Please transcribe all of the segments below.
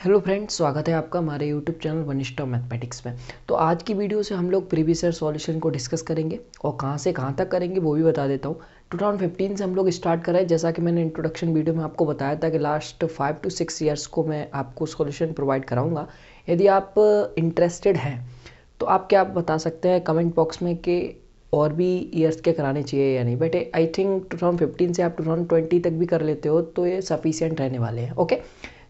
Hello friends, स्वागत है आपका हमारे यूट्यूब चैनल वनिष्ठा मैथमेटिक्स में। तो आज की वीडियो से हम लोग प्रीवियस ईयर सॉल्यूशन को डिस्कस करेंगे और कहाँ से कहाँ तक करेंगे वो भी बता देता हूँ। 2015 से हम लोग स्टार्ट कर रहे हैं। जैसा कि मैंने इंट्रोडक्शन वीडियो में आपको बताया था कि लास्ट 5 to 6 ईयर्स को मैं आपको सॉल्यूशन प्रोवाइड कराऊंगा। यदि आप इंटरेस्टेड हैं तो आप क्या बता सकते हैं कमेंट बॉक्स में कि और भी ईयर्स के कराने चाहिए या नहीं। बट आई थिंक 2015 से आप 2020 तक भी कर लेते हो तो ये सफिशिएंट रहने वाले हैं। ओके,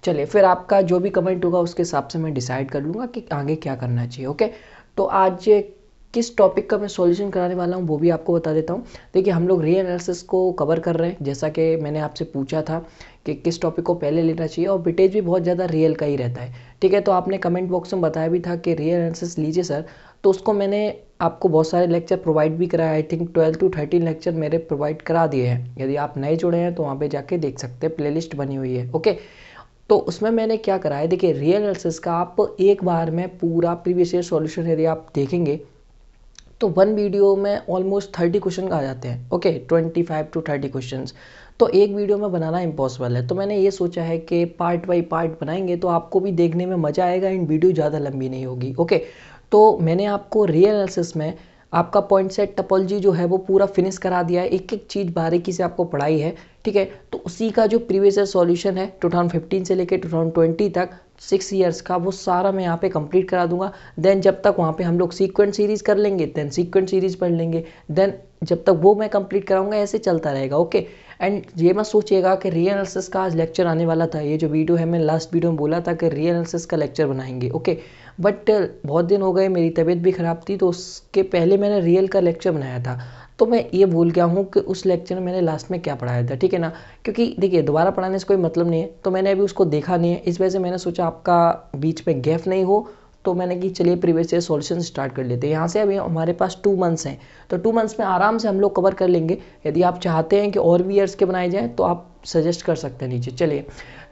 चलिए फिर आपका जो भी कमेंट होगा उसके हिसाब से मैं डिसाइड कर लूँगा कि आगे क्या करना चाहिए। ओके, तो आज किस टॉपिक का मैं सॉल्यूशन कराने वाला हूँ वो भी आपको बता देता हूँ। देखिए, हम लोग री एनालिसिस को कवर कर रहे हैं। जैसा कि मैंने आपसे पूछा था कि किस टॉपिक को पहले लेना चाहिए, और बिटेज भी बहुत ज़्यादा रियल का ही रहता है। ठीक है, तो आपने कमेंट बॉक्स में बताया भी था कि री एनालिसिस लीजिए सर, तो उसको मैंने आपको बहुत सारे लेक्चर प्रोवाइड भी कराया। आई थिंक 12 to 13 लेक्चर मेरे प्रोवाइड करा दिए हैं। यदि आप नए जुड़े हैं तो वहाँ पे जाके देख सकते हैं, प्लेलिस्ट बनी हुई है। ओके, तो उसमें मैंने क्या करा है, देखिए रियल एनालिसिस का आप एक बार में पूरा प्रीवियस ईयर सॉल्यूशन यदि आप देखेंगे तो वन वीडियो में ऑलमोस्ट 30 क्वेश्चन आ जाते हैं। ओके, 25 to 30 क्वेश्चंस तो एक वीडियो में बनाना इम्पॉसिबल है। तो मैंने ये सोचा है कि पार्ट बाई पार्ट बनाएंगे तो आपको भी देखने में मज़ा आएगा, इन वीडियो ज़्यादा लंबी नहीं होगी। ओके, तो मैंने आपको रियल एनालिसिस में आपका पॉइंट सेट टोपोलॉजी जो है वो पूरा फिनिश करा दिया है। एक एक चीज़ बारीकी से आपको पढ़ाई है। ठीक है, तो उसी का जो प्रीवियस ईयर सॉल्यूशन है 2015 से लेकर 2020 तक 6 ईयर्स का, वो सारा मैं यहाँ पे कंप्लीट करा दूंगा। देन जब तक वहाँ पे हम लोग सीक्वेंस सीरीज कर लेंगे, देन सीक्वेंस सीरीज पढ़ लेंगे, देन जब तक वो मैं कंप्लीट कराऊंगा ऐसे चलता रहेगा। ओके, एंड ये मत सोचिएगा कि री एनालिसिस का आज लेक्चर आने वाला था। ये जो वीडियो है, मैं लास्ट वीडियो में बोला था कि री एनालिसिस का लेक्चर बनाएंगे। ओके, बट बहुत दिन हो गए, मेरी तबीयत भी ख़राब थी, तो उसके पहले मैंने रियल का लेक्चर बनाया था। तो मैं ये भूल गया हूँ कि उस लेक्चर में मैंने लास्ट में क्या पढ़ाया था। ठीक है ना, क्योंकि देखिए दोबारा पढ़ाने से कोई मतलब नहीं है, तो मैंने अभी उसको देखा नहीं है। इस वजह से मैंने सोचा आपका बीच में गैप नहीं हो, तो मैंने कि चलिए प्रीवियस ईयर सॉल्यूशन स्टार्ट कर लेते हैं। यहाँ से अभी हमारे पास 2 मंथ्स हैं, तो 2 मंथ्स में आराम से हम लोग कवर कर लेंगे। यदि आप चाहते हैं कि और भी ईयर्स के बनाए जाएँ तो आप सजेस्ट कर सकते हैं नीचे। चलिए,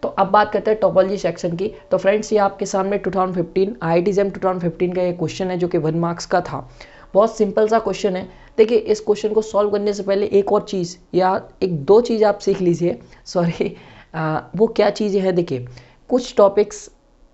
तो अब बात करते हैं टोपोलॉजी सेक्शन की। तो फ्रेंड्स, ये आपके सामने 2015 IIT JAM 2015 का ये क्वेश्चन है जो कि 1 मार्क्स का था। बहुत सिंपल सा क्वेश्चन है। देखिए, इस क्वेश्चन को सॉल्व करने से पहले एक और चीज़ या एक दो चीज़ आप सीख लीजिए। सॉरी, वो क्या चीज़ें हैं, देखिए कुछ टॉपिक्स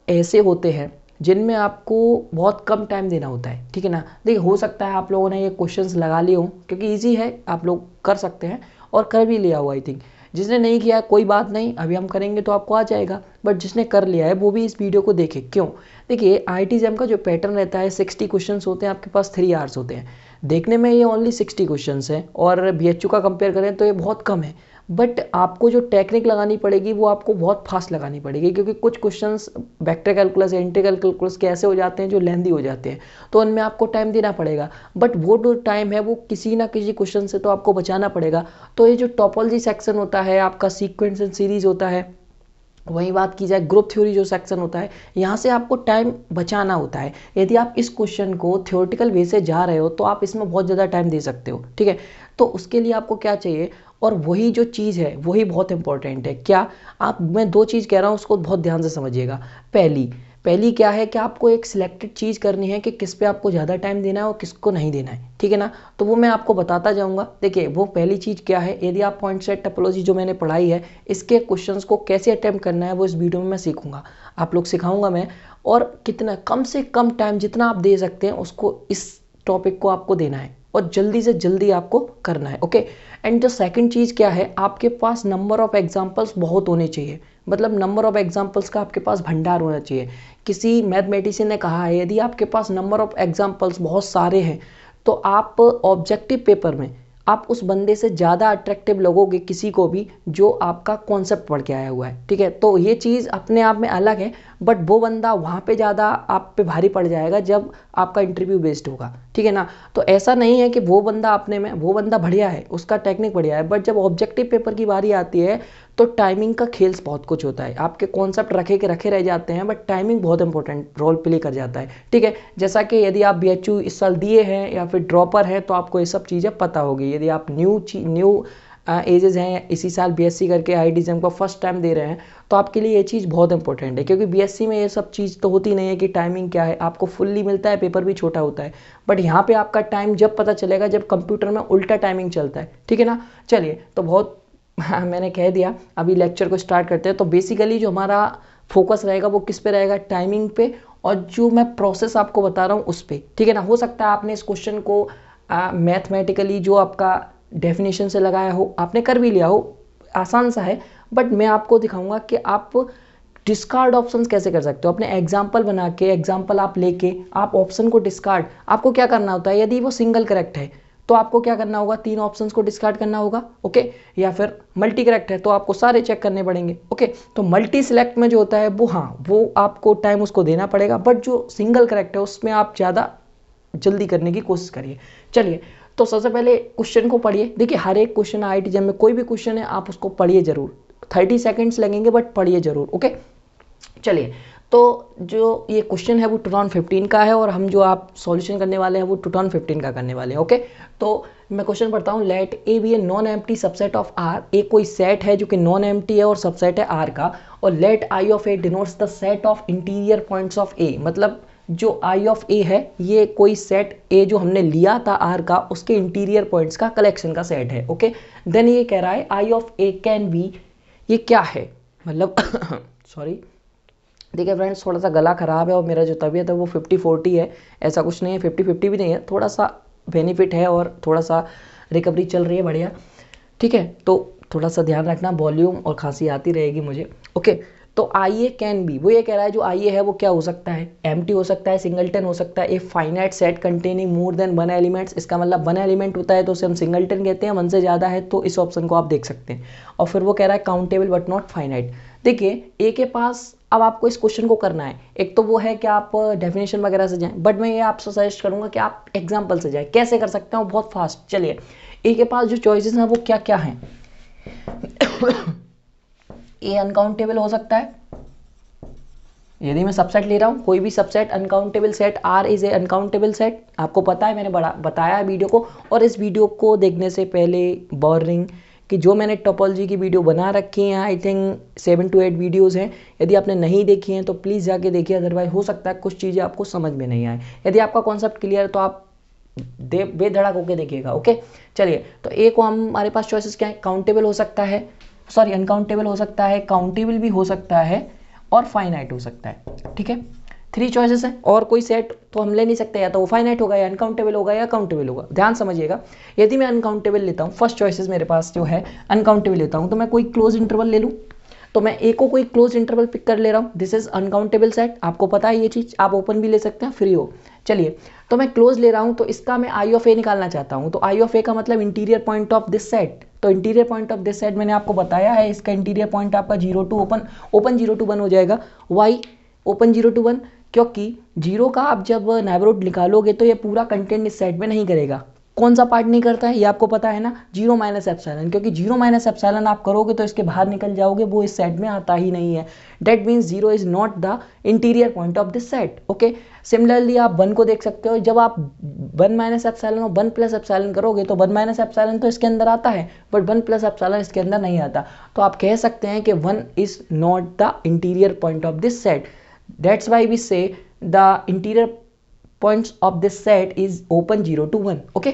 ऐसे होते हैं जिनमें आपको बहुत कम टाइम देना होता है। ठीक है ना, देखिए हो सकता है आप लोगों ने ये क्वेश्चंस लगा लिए हों क्योंकि इजी है, आप लोग कर सकते हैं और कर भी लिया हुआ। आई थिंक जिसने नहीं किया कोई बात नहीं, अभी हम करेंगे तो आपको आ जाएगा। बट जिसने कर लिया है वो भी इस वीडियो को देखे। क्यों? देखिए, IIT JAM का जो पैटर्न रहता है, 60 क्वेश्चन होते हैं, आपके पास 3 आवर्स होते हैं। देखने में ये ओनली 60 क्वेश्चन हैं और BHU का कंपेयर करें तो ये बहुत कम है। बट आपको जो टेक्निक लगानी पड़ेगी वो आपको बहुत फास्ट लगानी पड़ेगी, क्योंकि कुछ क्वेश्चंस वेक्टर कैलकुलस या इंटीग्रल कैलकुलस के ऐसे हो जाते हैं जो लेंदी हो जाते हैं, तो उनमें आपको टाइम देना पड़ेगा। बट वो जो टाइम है वो किसी ना किसी क्वेश्चन से तो आपको बचाना पड़ेगा। तो ये जो टोपोलॉजी सेक्शन होता है, आपका सीक्वेंस एंड सीरीज होता है, वहीं बात की जाए ग्रुप थ्योरी जो सेक्शन होता है, यहाँ से आपको टाइम बचाना होता है। यदि आप इस क्वेश्चन को थ्योरेटिकल वे से जा रहे हो तो आप इसमें बहुत ज़्यादा टाइम दे सकते हो। ठीक है, तो उसके लिए आपको क्या चाहिए, और वही जो चीज़ है वही बहुत इंपॉर्टेंट है। क्या? मैं 2 चीज़ कह रहा हूँ, उसको बहुत ध्यान से समझिएगा। पहली क्या है कि आपको एक सिलेक्टेड चीज़ करनी है कि किस पे आपको ज़्यादा टाइम देना है और किसको नहीं देना है। ठीक है ना, तो वो मैं आपको बताता जाऊंगा। देखिए, वो पहली चीज़ क्या है, यदि आप पॉइंट सेट टोपोलॉजी जो मैंने पढ़ाई है, इसके क्वेश्चंस को कैसे अटेम्प्ट करना है वो इस वीडियो में मैं सीखूंगा, आप लोग सिखाऊंगा मैं। और कितना कम से कम टाइम जितना आप दे सकते हैं उसको इस टॉपिक को आपको देना है और जल्दी से जल्दी आपको करना है। ओके, एंड जो सेकंड चीज़ क्या है, आपके पास नंबर ऑफ एग्जांपल्स बहुत होने चाहिए। मतलब नंबर ऑफ एग्जांपल्स का आपके पास भंडार होना चाहिए। किसी मैथमेटिशियन ने कहा है, यदि आपके पास नंबर ऑफ एग्जांपल्स बहुत सारे हैं तो आप ऑब्जेक्टिव पेपर में आप उस बंदे से ज़्यादा अट्रैक्टिव लगोगे किसी को भी जो आपका कॉन्सेप्ट पढ़ के आया हुआ है। ठीक है, तो ये चीज़ अपने आप में अलग है, बट वो बंदा वहाँ पे ज़्यादा आप पे भारी पड़ जाएगा जब आपका इंटरव्यू बेस्ड होगा। ठीक है ना, तो ऐसा नहीं है कि वो बंदा अपने में, वो बंदा बढ़िया है, उसका टेक्निक बढ़िया है, बट जब ऑब्जेक्टिव पेपर की बारी आती है तो टाइमिंग का खेल बहुत कुछ होता है। आपके कॉन्सेप्ट रखे के रखे रह जाते हैं, बट टाइमिंग बहुत इंपॉर्टेंट रोल प्ले कर जाता है। ठीक है, जैसा कि यदि आप BHU इस साल दिए हैं या फिर ड्रॉपर हैं तो आपको ये सब चीज़ें पता होगी। यदि आप न्यू एजेस हैं, इसी साल BSc करके IIT JAM को फर्स्ट टाइम दे रहे हैं, तो आपके लिए ये चीज़ बहुत इंपॉर्टेंट है, क्योंकि BSc में ये सब चीज़ तो होती नहीं है कि टाइमिंग क्या है, आपको फुल्ली मिलता है, पेपर भी छोटा होता है। बट यहाँ पे आपका टाइम जब पता चलेगा जब कंप्यूटर में उल्टा टाइमिंग चलता है। ठीक है ना, चलिए तो बहुत मैंने कह दिया, अभी लेक्चर को स्टार्ट करते हैं। तो बेसिकली जो हमारा फोकस रहेगा वो किस पे रहेगा, टाइमिंग पे, और जो मैं प्रोसेस आपको बता रहा हूँ उस पे, ठीक है ना। हो सकता है आपने इस क्वेश्चन को मैथमेटिकली जो आपका डेफिनेशन से लगाया हो आपने कर भी लिया हो, आसान सा है, बट मैं आपको दिखाऊंगा कि आप डिस्कार्ड ऑप्शंस कैसे कर सकते हो। अपने एग्जाम्पल बना के, एग्जाम्पल आप लेके आप ऑप्शन को डिस्कार्ड, आपको क्या करना होता है, यदि वो सिंगल करेक्ट है तो आपको क्या करना होगा, 3 ऑप्शंस को डिस्कार्ड करना होगा, ओके। या फिर मल्टी करेक्ट है तो आपको सारे चेक करने पड़ेंगे, ओके। तो मल्टी सिलेक्ट में जो होता है वो, हाँ, वो आपको टाइम उसको देना पड़ेगा, बट जो सिंगल करेक्ट है उसमें आप ज़्यादा जल्दी करने की कोशिश करिए। चलिए, तो सबसे पहले क्वेश्चन को पढ़िए। देखिए, हर एक क्वेश्चन IIT JEM में कोई भी क्वेश्चन है आप उसको पढ़िए जरूर, 30 सेकेंड्स लगेंगे बट पढ़िए जरूर, ओके। चलिए, तो जो ये क्वेश्चन है वो 2015 का है और हम जो आप सॉल्यूशन करने वाले हैं वो 2015 का करने वाले हैं, ओके। तो मैं क्वेश्चन पढ़ता हूँ, let A B A non empty subset of R. एक कोई सेट है जो कि नॉन एम्प्टी है और सबसेट है आर का, और let I of A denotes the set of interior points of A. मतलब जो आई ऑफ ए है ये कोई सेट ए जो हमने लिया था आर का, उसके इंटीरियर पॉइंट्स का कलेक्शन का सेट है, ओके। देन ये कह रहा है आई ऑफ ए कैन बी, ये क्या है, मतलब सॉरी, देखिए फ्रेंड्स, थोड़ा सा गला ख़राब है और मेरा जो तबीयत है वो 50-40 है, ऐसा कुछ नहीं है, 50-50 भी नहीं है, थोड़ा सा बेनिफिट है और थोड़ा सा रिकवरी चल रही है, बढ़िया, ठीक है। तो थोड़ा सा ध्यान रखना, वॉल्यूम और खांसी आती रहेगी मुझे, ओके। तो आई ए कैन बी, वो ये कह रहा है जो आई ए है वो क्या हो सकता है, एम्प्टी हो सकता है, सिंगलटन हो सकता है, a finite set containing more than 1 elements. इसका मतलब 1 एलिमेंट होता है तो उसे हम सिंगलटन कहते हैं, 1 से ज़्यादा है तो इस ऑप्शन को आप देख सकते हैं। और फिर वो कह रहा है काउंटेबल बट नॉट फाइनाइट। देखिए, ए के पास अब आपको इस क्वेश्चन को करना है, एक तो वो है कि आप डेफिनेशन वगैरह से जाएं, बट मैं ये आपसे सजेस्ट करूंगा कि आप एग्जांपल से जाएं। कैसे कर सकते हैं बहुत फास्ट। चलिए, ए के पास जो चॉइसेस हैं वो क्या क्या हैं। ए अनकाउंटेबल हो सकता है, यदि मैं सबसेट ले रहा हूँ, कोई भी subset uncountable set, R is a uncountable set, आपको पता है, मैंने बताया है वीडियो को। और इस वीडियो को देखने से पहले वार्निंग कि जो मैंने टोपोलॉजी की वीडियो बना रखी हैं, आई थिंक 7 to 8 वीडियोज़ हैं, यदि आपने नहीं देखी हैं तो प्लीज़ जाके देखिए, अदरवाइज हो सकता है कुछ चीज़ें आपको समझ में नहीं आए। यदि आपका कॉन्सेप्ट क्लियर है तो आप बेधड़क होकर देखिएगा, ओके। चलिए, तो ए को हमारे पास चॉइसेस क्या है, काउंटेबल हो सकता है, सॉरी अनकाउंटेबल हो सकता है, काउंटेबल भी हो सकता है और फाइनाइट हो सकता है, ठीक है। 3 चॉइसेस हैं और कोई सेट तो हम ले नहीं सकते, या तो वो फाइनाइट होगा या अनकाउंटेबल होगा या काउंटेबल होगा। ध्यान समझिएगा, यदि मैं अनकाउंटेबल लेता हूँ, फर्स्ट चॉइसेस मेरे पास जो है अनकाउंटेबल लेता हूँ, तो मैं कोई क्लोज इंटरवल ले लूँ, तो मैं ए को कोई क्लोज इंटरवल पिक कर ले रहा हूँ, दिस इज अनकाउंटेबल सेट, आपको पता है ये चीज़, आप ओपन भी ले सकते हैं, फ्री हो। चलिए, तो मैं क्लोज ले रहा हूँ, तो इसका मैं आई ऑफ ए निकालना चाहता हूँ, तो आई ऑफ ए का मतलब interior point of this set. तो interior point of this set मैंने आपको बताया है, इसका इंटीरियर पॉइंट आपका 0 to ओपन 0 to 1 हो जाएगा। वाई ओपन 0 to 1, क्योंकि 0 का आप जब नेबरहुड निकालोगे तो ये पूरा कंटेंट इस सेट में नहीं करेगा। कौन सा पार्ट नहीं करता है ये आपको पता है ना, 0 माइनस एप्सिलॉन, क्योंकि 0 माइनस एप्सिलॉन आप करोगे तो इसके बाहर निकल जाओगे, वो इस सेट में आता ही नहीं है। That means 0 is not the interior point of this set, okay. Similarly आप 1 को देख सकते हो, जब आप 1 माइनस एप्सिलॉन और 1 प्लस एप्सिलॉन करोगे तो 1 माइनस एप्सिलॉन तो इसके अंदर आता है, बट 1 प्लस एप्सिलॉन इसके अंदर नहीं आता। तो आप कह सकते हैं कि 1 is not the interior point of this set, that's why we say the interior points of this set is open 0 to 1, okay.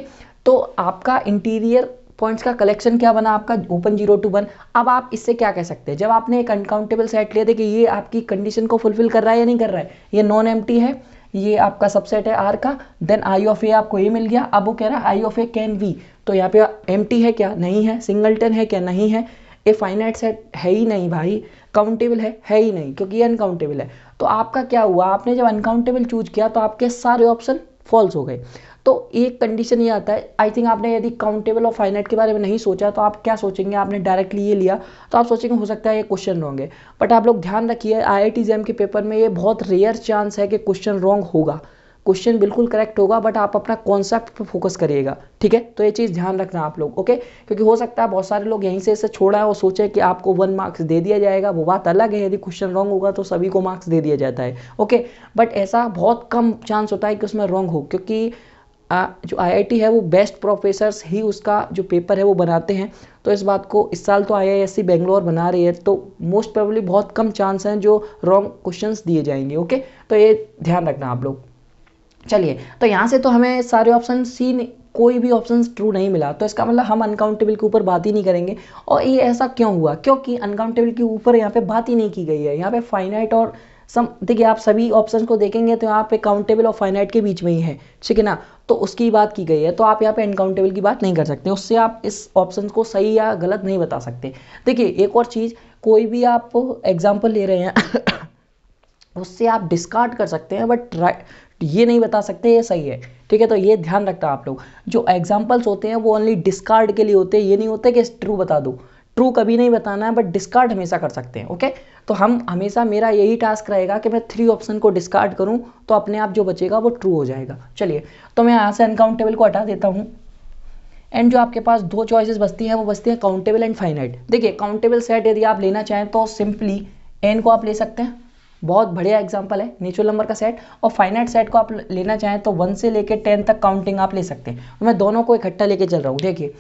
तो आपका इंटीरियर पॉइंट्स का कलेक्शन क्या बना, आपका ओपन 0 to 1। अब आप इससे क्या कह सकते हैं, जब आपने एक अनकाउंटेबल सेट लिया, देखिए ये आपकी कंडीशन को फुलफिल कर रहा है या नहीं कर रहा है, ये नॉन एम्प्टी है, ये आपका सबसेट है आर का, देन आई ऑफ ए आपको ये मिल गया। अब वो कह रहा है आई ऑफ ए कैन बी, तो यहाँ पे एम्प्टी है क्या, नहीं है, सिंगलटन है क्या, नहीं है, ए फाइनाइट सेट है ही नहीं भाई, काउंटेबल है ही नहीं, क्योंकि ये अनकाउंटेबल है। तो आपका क्या हुआ, आपने जब अनकाउंटेबल चूज किया तो आपके सारे ऑप्शन फॉल्स हो गए। तो एक कंडीशन ये आता है, आई थिंक आपने यदि काउंटेबल और फाइनाइट के बारे में नहीं सोचा तो आप क्या सोचेंगे, आपने डायरेक्टली ये लिया तो आप सोचेंगे हो सकता है ये क्वेश्चन रॉन्ग है। बट आप लोग ध्यान रखिए, IIT JEM के पेपर में ये बहुत रेयर चांस है कि क्वेश्चन रॉन्ग होगा, क्वेश्चन बिल्कुल करेक्ट होगा, बट आप अपना कॉन्सेप्ट पे फोकस करिएगा, ठीक है। तो ये चीज़ ध्यान रखना आप लोग, ओके। क्योंकि हो सकता है बहुत सारे लोग यहीं से इसे छोड़ा है और सोचे कि आपको 1 मार्क्स दे दिया जाएगा, वो बात अलग है, यदि क्वेश्चन रॉन्ग होगा तो सभी को मार्क्स दे दिया जाता है, ओके। बट ऐसा बहुत कम चांस होता है कि उसमें रॉन्ग हो, क्योंकि जो IIT है वो बेस्ट प्रोफेसर्स ही उसका जो पेपर है वो बनाते हैं। तो इस बात को इस साल तो IISc बेंगलोर बना रही है, तो मोस्ट प्रोबेबली बहुत कम चांस हैं जो रॉन्ग क्वेश्चंस दिए जाएंगे, ओके। तो ये ध्यान रखना आप लोग। चलिए, तो यहाँ से तो हमें सारे ऑप्शन सी कोई भी ऑप्शन ट्रू नहीं मिला, तो इसका मतलब हम अनकाउंटेबल के ऊपर बात ही नहीं करेंगे। और ये ऐसा क्यों हुआ, क्योंकि अनकाउंटेबल के ऊपर यहाँ पे बात ही नहीं की गई है। यहाँ पे फाइनाइट और सम, देखिए आप सभी ऑप्शन को देखेंगे तो यहाँ पे काउंटेबल और फाइनाइट के बीच में ही है, ठीक है ना, तो उसकी बात की गई है। तो आप यहाँ पे अनकाउंटेबल की बात नहीं कर सकते, उससे आप इस ऑप्शन को सही या गलत नहीं बता सकते। देखिए एक और चीज़, कोई भी आप एग्जाम्पल ले रहे हैं उससे आप डिस्कार्ड कर सकते हैं, बट ये नहीं बता सकते ये सही है, ठीक है। तो ये ध्यान रखना आप लोग, जो एग्जाम्पल्स होते हैं वो ओनली डिस्कार्ड के लिए होते हैं, ये नहीं होते कि ट्रू बता दो। ट्रू कभी नहीं बताना है, बट डिस्कार्ड हमेशा कर सकते हैं, ओके। तो हम हमेशा, मेरा यही टास्क रहेगा कि मैं 3 ऑप्शन को डिस्कार्ड करूं, तो अपने आप जो बचेगा वो ट्रू हो जाएगा। चलिए, तो मैं यहाँ से अनकाउंटेबल को हटा देता हूँ, एंड जो आपके पास 2 चॉइसेस बचती हैं वो बचती हैं काउंटेबल एंड फाइनाइट। देखिए काउंटेबल सेट यदि आप लेना चाहें तो सिंपली एन को आप ले सकते हैं, बहुत बढ़िया एग्जांपल है नेचुरल नंबर का सेट। और फाइनाइट सेट को आप लेना चाहें तो 1 से लेकर 10 तक काउंटिंग आप ले सकते हैं। मैं दोनों को इकट्ठा लेके चल रहा हूँ। देखिए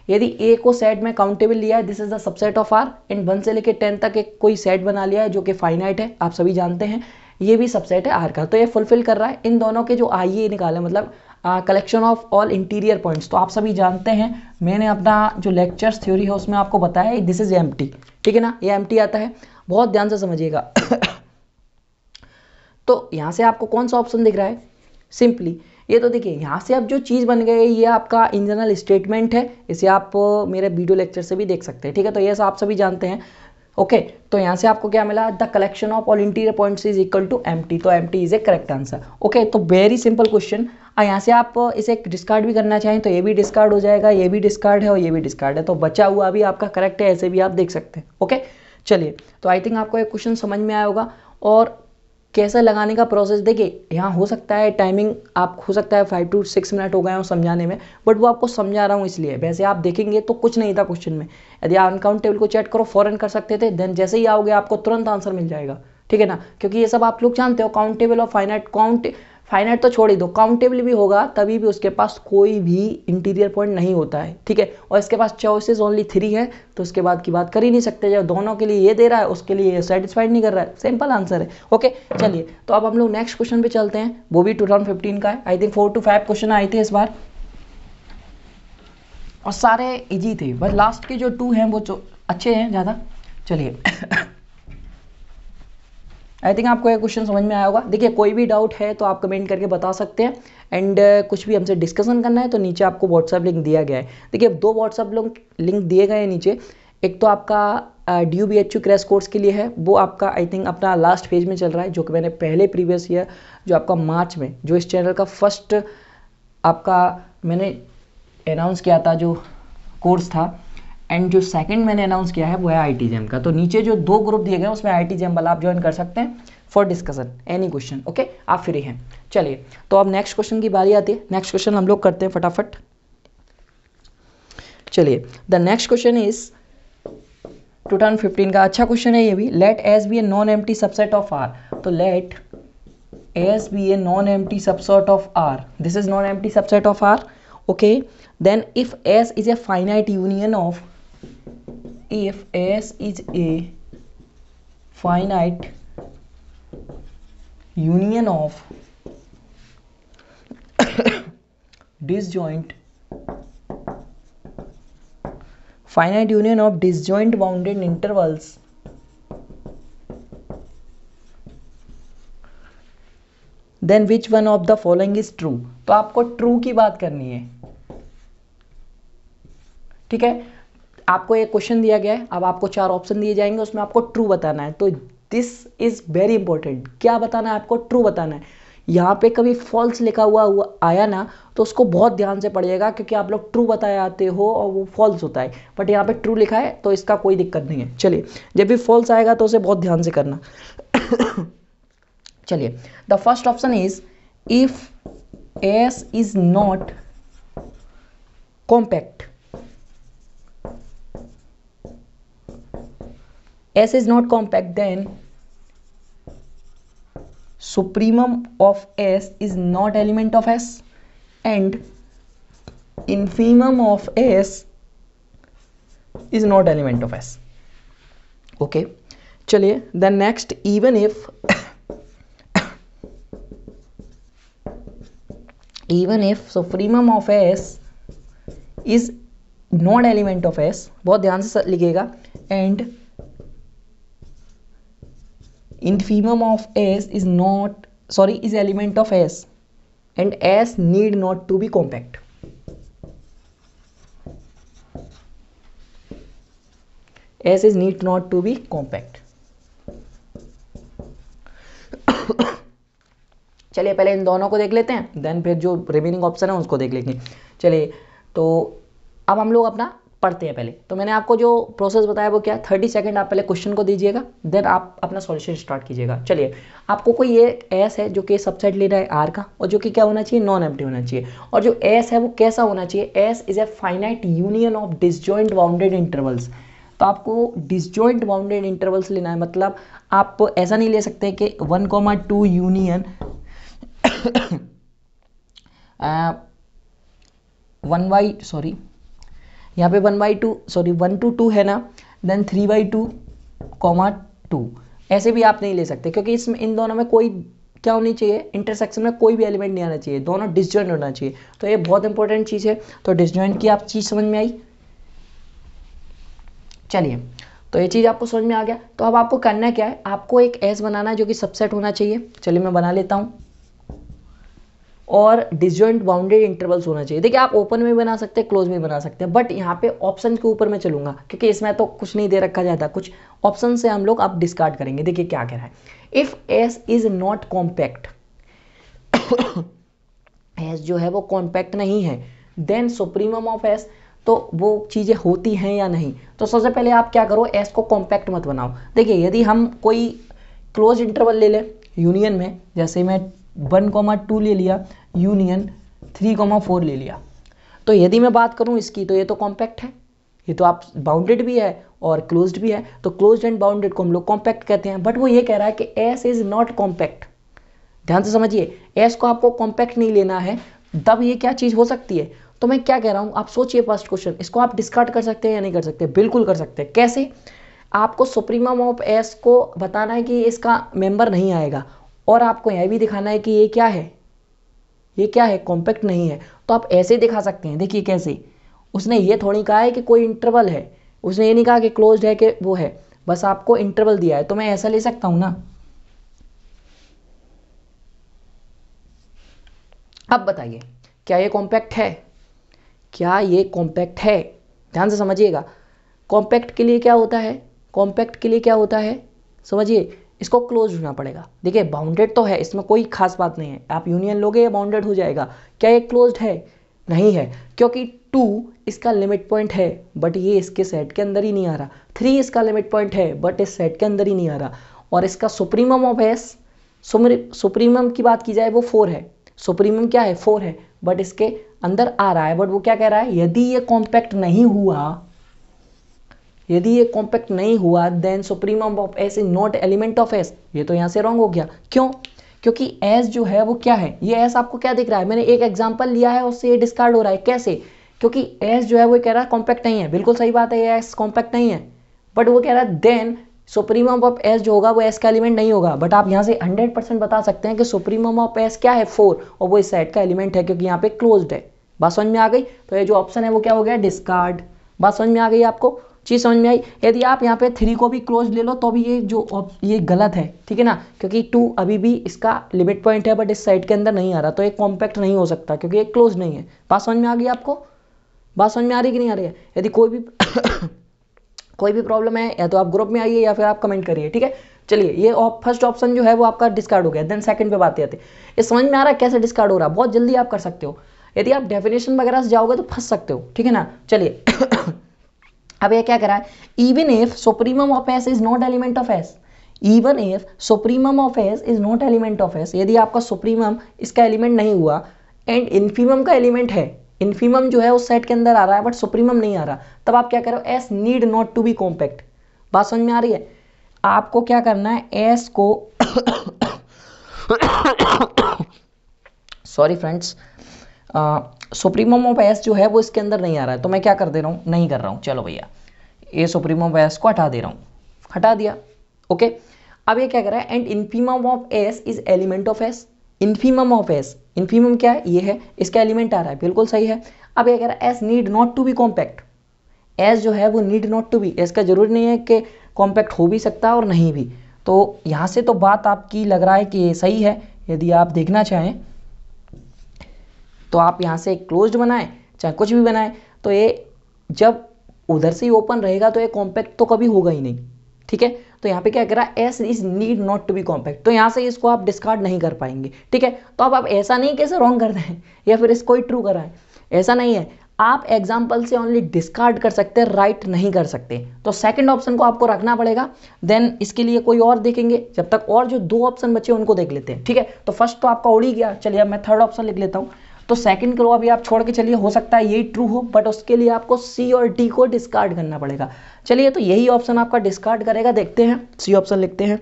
यदि ए को सेट में काउंटेबल लिया है, this is the subset of R, and 1 से लेकर 10 तक एक कोई सेट बना लिया है जो कि फाइनाइट है, आप सभी जानते हैं, ये भी सबसेट है आर का, तो ये फुलफिल कर रहा है। इन दोनों के जो आई निकाले, मतलब collection of all interior points, तो आप सभी जानते हैं, मैंने अपना जो लेक्चर्स थ्योरी है उसमें आपको बताया है दिस इज एम्प्टी, ठीक है ना, ये एम्प्टी आता है, बहुत ध्यान से समझिएगा। तो यहाँ से आपको कौन सा ऑप्शन दिख रहा है, सिंपली ये तो देखिए यहाँ से अब जो चीज़ बन गई ये आपका इन जनरल स्टेटमेंट है, इसे आप मेरे वीडियो लेक्चर से भी देख सकते हैं, ठीक है। तो ये सब आप सभी जानते हैं, ओके। तो यहाँ से आपको क्या मिला, the collection of all interior points is equal to empty, तो empty is a correct answer, okay. तो वेरी सिंपल क्वेश्चन। यहाँ से आप इसे डिस्कार्ड भी करना चाहें तो ये भी डिस्कार्ड हो जाएगा, ये भी डिस्कार्ड है और ये भी डिस्कार्ड है, तो बचा हुआ भी आपका करेक्ट है, ऐसे भी आप देख सकते हैं, ओके। चलिए, तो आई थिंक आपको एक क्वेश्चन समझ में आया होगा। और कैसे लगाने का प्रोसेस, देखिए यहाँ हो सकता है टाइमिंग आप हो सकता है 5 to 6 मिनट हो गए हो समझाने में, बट वो आपको समझा रहा हूँ इसलिए, वैसे आप देखेंगे तो कुछ नहीं था क्वेश्चन में। यदि आप अनकाउंटेबल को चेक करो फॉरन कर सकते थे, देन जैसे ही आओगे आपको तुरंत आंसर मिल जाएगा, ठीक है ना, क्योंकि ये सब आप लोग जानते हो, काउंटेबल और फाइनाइट, फाइनाइट तो छोड़ ही दो, काउंटेबल भी होगा तभी भी उसके पास कोई भी इंटीरियर पॉइंट नहीं होता है, ठीक है। और इसके पास चॉइसेस ओनली 3 है, तो उसके बाद की बात कर ही नहीं सकते, जब दोनों के लिए ये दे रहा है उसके लिए ये सेटिस्फाइड नहीं कर रहा है, सिंपल आंसर है, ओके। चलिए, तो अब हम लोग नेक्स्ट क्वेश्चन पे चलते हैं, वो भी 2015 का है। आई थिंक 4 to 5 क्वेश्चन आए थे इस बार, और सारे इजी थे, बस लास्ट के जो 2 हैं वो अच्छे हैं ज़्यादा। चलिए आई थिंक आपको ये क्वेश्चन समझ में आया होगा। देखिए कोई भी डाउट है तो आप कमेंट करके बता सकते हैं, एंड कुछ भी हमसे डिस्कशन करना है तो नीचे आपको व्हाट्सएप लिंक दिया गया है। देखिए 2 व्हाट्सएप लिंक दिए गए हैं नीचे, एक तो आपका DUBHU क्रैश कोर्स के लिए है, वो आपका आई थिंक अपना लास्ट फेज में चल रहा है, जो कि मैंने पहले प्रीवियस ईयर जो आपका मार्च में जो इस चैनल का फर्स्ट आपका मैंने अनाउंस किया था जो कोर्स था, एंड जो सेकंड मैंने अनाउंस किया है वो है ITGM का। तो नीचे जो 2 ग्रुप दिए गए हैं उसमें ITGM वाला आप ज्वाइन कर सकते हैं for discussion any question, okay, आप फ्री हैं। चलिए, तो अब नेक्स्ट क्वेश्चन की बारी आती है, नेक्स्ट क्वेश्चन हम लोग करते हैं फटाफट। चलिए, द नेक्स्ट क्वेश्चन इज 2015 का, अच्छा क्वेश्चन है ये भी। Let S be A non empty subset of R, तो let S be A non empty subset of R, this is non empty subset of R, okay, then if S is a finite union of, if S is a finite union of disjoint, finite union of disjoint bounded intervals, then which one of the following is true, तो आपको true की बात करनी है, ठीक है। आपको एक क्वेश्चन दिया गया है, अब आपको 4 ऑप्शन दिए जाएंगे, उसमें आपको ट्रू बताना है, तो दिस इज वेरी इंपॉर्टेंट, क्या बताना है आपको, ट्रू बताना है। यहाँ पे कभी फॉल्स लिखा हुआ आया ना तो उसको बहुत ध्यान से पढ़िएगा, क्योंकि आप लोग ट्रू बताए आते हो और वो फॉल्स होता है, बट यहाँ पे ट्रू लिखा है तो इसका कोई दिक्कत नहीं है। चलिए, जब भी फॉल्स आएगा तो उसे बहुत ध्यान से करना। चलिए, the first option is if S is not compact, S is not compact, then supremum of S is not element of S, and infimum of S is not element of S, okay। चलिए, the next, even if supremum of S is not element of S, बहुत ध्यान से लिखिएगा, and infimum of S is not, sorry, is element of S and S need not to be compact. S is need not to be compact. चलिए पहले इन दोनों को देख लेते हैं, देन फिर जो रिमेनिंग ऑप्शन है उसको देख लेंगे। चलिए तो अब हम लोग अपना पढ़ते हैं। पहले तो मैंने आपको जो प्रोसेस बताया वो क्या, 30 सेकंड आप पहले क्वेश्चन को दीजिएगा, देन आप अपना सॉल्यूशन स्टार्ट कीजिएगा। चलिए आपको कोई ये एस है जो कि सबसेट ले रहा है आर का, और जो कि क्या होना चाहिए, नॉन एम्प्टी होना चाहिए। और जो एस है वो कैसा होना चाहिए, S is a finite union of disjoint bounded intervals. तो आपको डिसजॉइंट बाउंडेड इंटरवल्स लेना है, मतलब आप ऐसा नहीं ले सकते कि 1,2 यूनियन 1/2 यहाँ पे 1/2 सॉरी 1 to 2 है ना, देन 3/2, 2, ऐसे भी आप नहीं ले सकते, क्योंकि इसमें इन दोनों में कोई क्या होनी चाहिए, इंटरसेक्शन में कोई भी एलिमेंट नहीं आना चाहिए, दोनों डिसजॉइंट होना चाहिए। तो ये बहुत इंपॉर्टेंट चीज़ है। तो डिसजॉइंट की आप चीज़ समझ में आई। चलिए तो ये चीज़ आपको समझ में आ गया। तो अब आपको करना क्या है, आपको एक एस बनाना है जो कि सबसेट होना चाहिए। चलिए मैं बना लेता हूँ, और डिसजॉइंट बाउंडेड इंटरवल्स होना चाहिए। देखिए आप ओपन में बना सकते हैं, क्लोज में बना सकते हैं, बट यहाँ पे ऑप्शन के ऊपर मैं चलूंगा, क्योंकि इसमें तो कुछ नहीं दे रखा जाता, कुछ ऑप्शन से हम लोग अब डिस्कार्ड करेंगे। देखिए क्या कह रहा है, if S is not compact, S जो है वो कॉम्पैक्ट नहीं है, देन सुप्रीमम ऑफ एस, तो वो चीज़ें होती हैं या नहीं। तो सबसे पहले आप क्या करो, एस को कॉम्पैक्ट मत बनाओ। देखिए यदि हम कोई क्लोज इंटरवल ले लें यूनियन में, जैसे मैं 1,2 ले लिया, यूनियन 3,4 ले लिया, तो यदि मैं बात करूं इसकी, तो ये तो कॉम्पैक्ट है, ये तो आप बाउंडेड भी है और क्लोज्ड भी है। तो क्लोज्ड एंड बाउंडेड को हम लोग कॉम्पैक्ट कहते हैं, बट वो ये कह रहा है कि एस इज नॉट कॉम्पैक्ट। ध्यान से समझिए, एस को आपको कॉम्पैक्ट नहीं लेना है, तब ये क्या चीज़ हो सकती है। तो मैं क्या कह रहा हूँ, आप सोचिए फर्स्ट क्वेश्चन, इसको आप डिस्कार्ड कर सकते हैं या नहीं कर सकते, बिल्कुल कर सकते हैं। कैसे, आपको सुप्रीमम ऑफ एस को बताना है कि इसका मेंबर नहीं आएगा, और आपको यह भी दिखाना है कि ये क्या है, ये क्या है, कॉम्पैक्ट नहीं है। तो आप ऐसे दिखा सकते हैं। देखिए कैसे, उसने ये थोड़ी कहा है कि कोई इंटरवल है, उसने ये नहीं कहा कि क्लोज्ड है कि वो है, बस आपको इंटरवल दिया है, तो मैं ऐसा ले सकता हूं ना। अब बताइए क्या ये कॉम्पैक्ट है, क्या ये कॉम्पैक्ट है। ध्यान से समझिएगा, कॉम्पैक्ट के लिए क्या होता है, कॉम्पैक्ट के लिए क्या होता है, समझिए, इसको क्लोज होना पड़ेगा। देखिए बाउंडेड तो है, इसमें कोई खास बात नहीं है, आप यूनियन लोगे ये बाउंडेड हो जाएगा। क्या ये क्लोज्ड है, नहीं है, क्योंकि 2 इसका लिमिट पॉइंट है, बट ये इसके सेट के अंदर ही नहीं आ रहा। 3 इसका लिमिट पॉइंट है, बट इस सेट के अंदर ही नहीं आ रहा। और इसका सुप्रीमम ऑफ एस, सुप्रीमम की बात की जाए वो 4 है, सुप्रीमम क्या है, 4 है, बट इसके अंदर आ रहा है। बट वो क्या कह रहा है, यदि ये कॉम्पैक्ट नहीं हुआ, यदि ये कॉम्पैक्ट नहीं हुआ, then supremum of S is not element of S. ये तो यहाँ से रॉन्ग हो गया। क्यों, क्योंकि एस जो है वो क्या है, ये एस आपको क्या दिख रहा है, मैंने एक एग्जांपल लिया है उससे ये डिस्कार्ड हो रहा है। कैसे, क्योंकि एस जो है वो कह रहा है कॉम्पैक्ट नहीं है, बिल्कुल सही बात है, ये एस कॉम्पैक्ट नहीं है, बट वो कह रहा है देन सुप्रीमम ऑफ एस जो होगा वो एस का एलिमेंट नहीं होगा। बट आप यहाँ से 100% बता सकते हैं कि सुप्रीमम ऑफ एस क्या है, 4, और वो इस सेट का एलिमेंट है, क्योंकि यहाँ पे क्लोज्ड है। बात समझ में आ गई। तो ये जो ऑप्शन है वो क्या हो गया, डिस्कार्ड। बात समझ में आ गई आपको, चीज़ समझ में आई। यदि आप यहाँ पे 3 को भी क्लोज ले लो तो भी ये गलत है, ठीक है ना, क्योंकि 2 अभी भी इसका लिमिट पॉइंट है, बट इस साइड के अंदर नहीं आ रहा, तो ये कॉम्पैक्ट नहीं हो सकता, क्योंकि ये क्लोज नहीं है। बात समझ में आ गई आपको, बात समझ में आ रही कि नहीं आ रही है। यदि कोई भी कोई भी प्रॉब्लम है, या तो आप ग्रुप में आइए या फिर आप कमेंट करिए, ठीक है। चलिए ये फर्स्ट ऑप्शन जो है वो आपका डिस्कार्ड हो गया। देन सेकंड पे बात आते हैं, ये समझ में आ रहा है कैसे डिस्कार्ड हो रहा है, बहुत जल्दी आप कर सकते हो। यदि आप डेफिनेशन वगैरह से जाओगे तो फंस सकते हो, ठीक है ना। चलिए अब ये क्या कह रहा है, even if supremum of S is not element of S, even if supremum of S is not element of S, यदि आपका सुप्रीमम इसका एलिमेंट नहीं हुआ एंड इन्फीमम का एलिमेंट है, इन्फीमम जो है उस सेट के अंदर आ रहा है बट सुप्रीमम नहीं आ रहा, तब आप क्या करो, S need not to be compact. बात समझ में आ रही है। आपको क्या करना है, एस को sorry friends, supremum of S जो है वो इसके अंदर नहीं आ रहा है, तो मैं क्या कर दे रहा हूँ, नहीं कर रहा हूँ। चलो भैया ये सुप्रीमम ऑफ एस को हटा दे रहा हूँ, हटा दिया, ओके। अब ये क्या कर रहा है, and infimum of S is element of S, infimum of S, infimum क्या है, ये है, इसका एलिमेंट आ रहा है, बिल्कुल सही है। अब ये कह रहा है S need not to be compact, S जो है वो need not to be, S का जरूरी नहीं है कि कॉम्पैक्ट हो भी सकता है और नहीं भी। तो यहाँ से तो बात आपकी लग रहा है कि ये सही है। यदि आप देखना चाहें तो आप यहाँ से क्लोज्ड बनाएं चाहे कुछ भी बनाएं, तो ये जब उधर से ही ओपन रहेगा तो ये कॉम्पैक्ट तो कभी होगा ही नहीं, ठीक है। तो यहाँ पे क्या कह रहा है S is need not to be compact, तो यहाँ से इसको आप डिस्कार्ड नहीं कर पाएंगे, ठीक है। तो अब आप ऐसा नहीं कैसे रॉन्ग कर दें या फिर इसको ही ट्रू कराएं, ऐसा नहीं है। आप एग्जाम्पल से ओनली डिस्कार्ड कर सकते हैं, राइट नहीं कर सकते। तो सेकंड ऑप्शन को आपको रखना पड़ेगा। देन इसके लिए कोई और देखेंगे, जब तक और जो दो ऑप्शन बचे उनको देख लेते हैं, ठीक है। तो फर्स्ट तो आपका उड़ ही गया, चलिए अब मैं थर्ड ऑप्शन लिख लेता हूँ। तो सेकंड को अभी आप छोड़ के चलिए, हो सकता है यही ट्रू हो, बट उसके लिए आपको सी और डी को डिस्कार्ड करना पड़ेगा। चलिए तो यही ऑप्शन आपका डिस्कार्ड करेगा, देखते हैं। सी ऑप्शन लिखते हैं।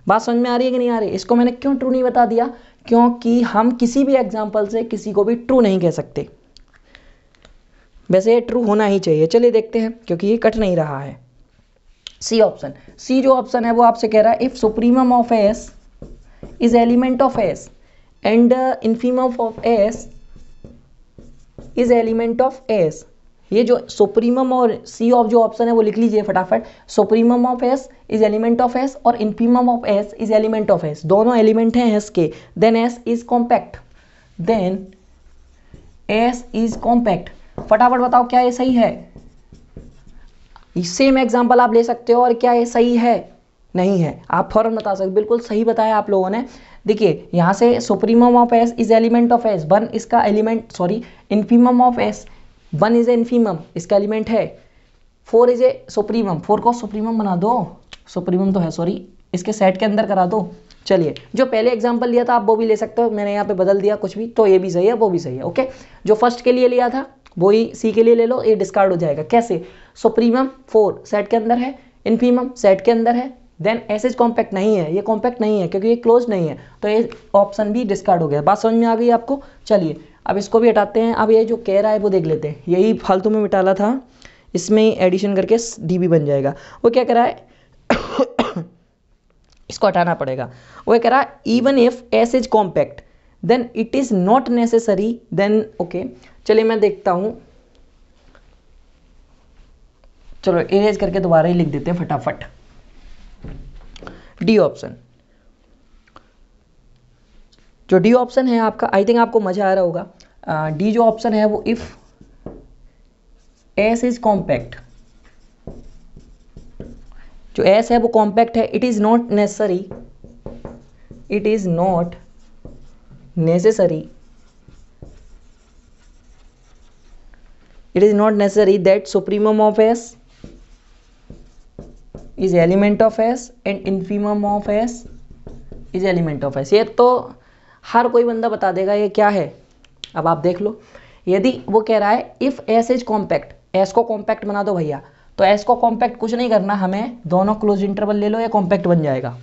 बात समझ में आ रही है कि नहीं आ रही? इसको मैंने क्यों ट्रू नहीं बता दिया, क्योंकि हम किसी भी एग्जाम्पल से किसी को भी ट्रू नहीं कह सकते। वैसे ये ट्रू होना ही चाहिए। चलिए देखते हैं, क्योंकि ये कट नहीं रहा है। सी ऑप्शन, सी जो ऑप्शन है वो आपसे कह रहा है if supremum of S is element of S and infimum of S is element of S. ये जो सुप्रीमम और सी ऑफ जो ऑप्शन है वो लिख लीजिए फटाफट। Supremum of S is element of S और infimum of S is element of S, दोनों एलिमेंट हैं एस के। Then S is compact, then S is compact. फटाफट बताओ क्या ये सही है? सेम एग्जांपल आप ले सकते हो, और क्या ये सही है? नहीं है। आप फौरन बता सकते, बिल्कुल सही बताया आप लोगों ने। देखिए यहाँ से supremum of S is element of S, one इसका element, sorry infimum of S, one is a infimum, इसका एलिमेंट है। Four is a supremum, four को सुप्रीमम बना दो, सुप्रीमम तो है, सॉरी इसके सेट के अंदर करा दो। चलिए जो पहले एग्जांपल लिया था आप वो भी ले सकते हो, मैंने यहाँ पे बदल दिया कुछ भी, तो ये भी सही है वो भी सही है, ओके। जो फर्स्ट के लिए लिया था वही सी के लिए ले लो, ये डिस्कार्ड हो जाएगा। कैसे? सुप्रीमम फोर सेट के अंदर है, इन्फीमम सेट के अंदर है, देन एस इज कॉम्पैक्ट नहीं है, ये कॉम्पैक्ट नहीं है क्योंकि ये क्लोज नहीं है, तो ये ऑप्शन भी डिस्कार्ड हो गया। बात समझ में आ गई आपको? चलिए अब इसको भी हटाते हैं। अब ये जो कह रहा है वो देख लेते हैं, यही फालतू में मिटाला था, इसमें एडिशन करके डी भी बन जाएगा। वो क्या कह रहा है इसको हटाना पड़ेगा। वो कह रहा है even if S is compact then it is not necessary, then okay. चलिए मैं देखता हूं, चलो इरेज करके दोबारा ही लिख देते हैं फटाफट। डी ऑप्शन, जो डी ऑप्शन है आपका, आई थिंक आपको मजा आ रहा होगा। डी जो ऑप्शन है वो इफ एस इज कॉम्पैक्ट, जो एस है वो कॉम्पैक्ट है, it is not necessary, it is not necessary, it is not necessary that supremum of s is element of s and infimum of s is element of s। ये तो हर कोई बंदा बता देगा ये क्या है। अब आप देख लो, यदि वो कह रहा है if s is compact, s को कॉम्पैक्ट बना दो भैया, तो s को कॉम्पैक्ट कुछ नहीं करना हमें, दोनों क्लोज इंटरवल ले लो, ये कॉम्पैक्ट बन जाएगा।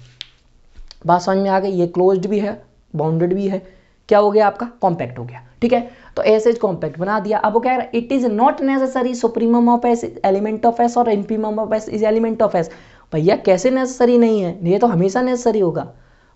बात समझ में आ गई? ये क्लोज्ड भी है, बाउंडेड भी है, क्या हो गया आपका? कॉम्पैक्ट हो गया, ठीक है। तो एस इज कॉम्पैक्ट बना दिया। अब वो कह रहा है it is not necessary supremum of S element of S और infimum of S is element of S. भैया कैसे नेसेसरी नहीं है? ये तो हमेशा नेसेसरी होगा।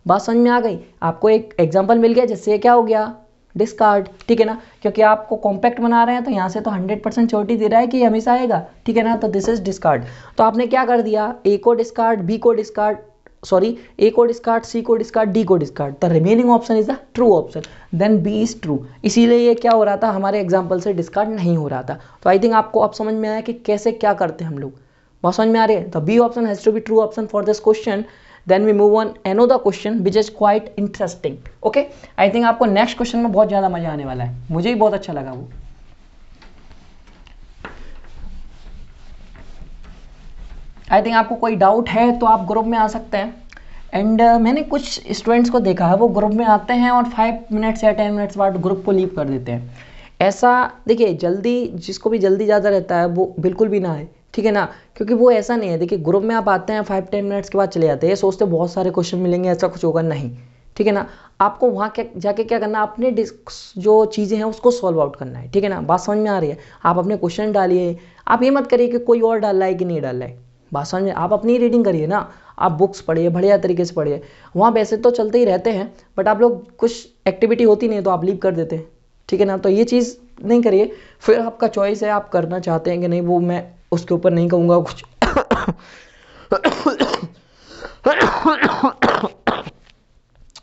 बात समझ में आ गई? आपको एक एग्जांपल मिल गया जिससे क्या हो गया? डिस्कार्ड, ठीक है ना, क्योंकि आपको कॉम्पैक्ट बना रहे हैं तो यहाँ से तो 100% श्योरिटी दे रहा है कि हमेशा आएगा, ठीक है ना, तो दिस इज डिस्कार्ड। तो आपने क्या कर दिया? ए को डिस्कार्ड, बी को डिस्कार्ड, सॉरी ए को डिस्कार्ड, सी को डिस्कार्ड, डी को discard, the remaining option is the true option, then B is true. इसीलिए ये क्या हो रहा था, हमारे एग्जांपल से डिस्कार्ड नहीं हो रहा था। तो आई थिंक आपको अब समझ में आया कि कैसे क्या करते हैं हम लोग। बहुत समझ में आ रही है? The B option has to be true option for this question. Then we move on another question which is quite interesting, okay. I think आपको नेक्स्ट क्वेश्चन में बहुत ज्यादा मजा आने वाला है, मुझे भी बहुत अच्छा लगा वो। आई थिंक आपको कोई डाउट है तो आप ग्रुप में आ सकते हैं। एंड मैंने कुछ स्टूडेंट्स को देखा है वो ग्रुप में आते हैं और 5 मिनट्स या 10 मिनट्स बाद ग्रुप को लीव कर देते हैं। ऐसा देखिए, जल्दी जिसको भी जल्दी ज़्यादा रहता है वो बिल्कुल भी ना है, ठीक है ना, क्योंकि वो ऐसा नहीं है। देखिए ग्रुप में आप आते हैं 5-10 मिनट्स के बाद चले जाते हैं, ये सोचते बहुत सारे क्वेश्चन मिलेंगे, ऐसा कुछ होगा नहीं, ठीक है ना। आपको वहाँ क्या जाके क्या करना, अपने जो चीज़ें हैं उसको सॉल्व आउट करना है, ठीक है ना। बात समझ में आ रही है? आप अपने क्वेश्चन डालिए, आप ये मत करिए कि कोई और डाल रहा है कि नहीं डाल रहा है। बात समझ में? आप अपनी रीडिंग करिए ना, आप बुक्स पढ़िए, बढ़िया तरीके से पढ़िए। वहाँ वैसे तो चलते ही रहते हैं, बट आप लोग कुछ एक्टिविटी होती नहीं है तो आप लीव कर देते हैं, ठीक है ना। तो ये चीज़ नहीं करिए, फिर आपका चॉइस है, आप करना चाहते हैं कि नहीं, वो मैं उसके ऊपर नहीं कहूँगा कुछ।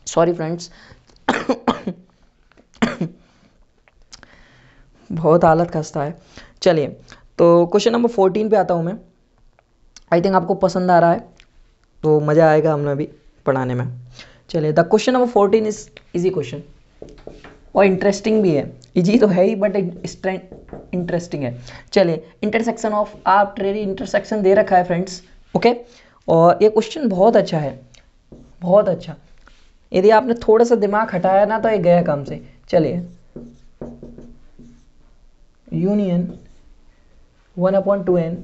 सॉरी फ्रेंड्स, बहुत हालत खस्ता है। चलिए, तो क्वेश्चन नंबर 14 पे आता हूँ मैं। आई थिंक आपको पसंद आ रहा है तो मज़ा आएगा हमें भी पढ़ाने में। चलिए, the question number 14 is easy question और इंटरेस्टिंग भी है। इजी तो है ही बट इंटरेस्टिंग है। चलिए, इंटरसेक्शन ऑफ आर्बिट्रेरी इंटरसेक्शन दे रखा है फ्रेंड्स, ओके। और ये क्वेश्चन बहुत अच्छा है, बहुत अच्छा। यदि आपने थोड़ा सा दिमाग हटाया ना तो ये गया काम से। चलिए, union 1/2n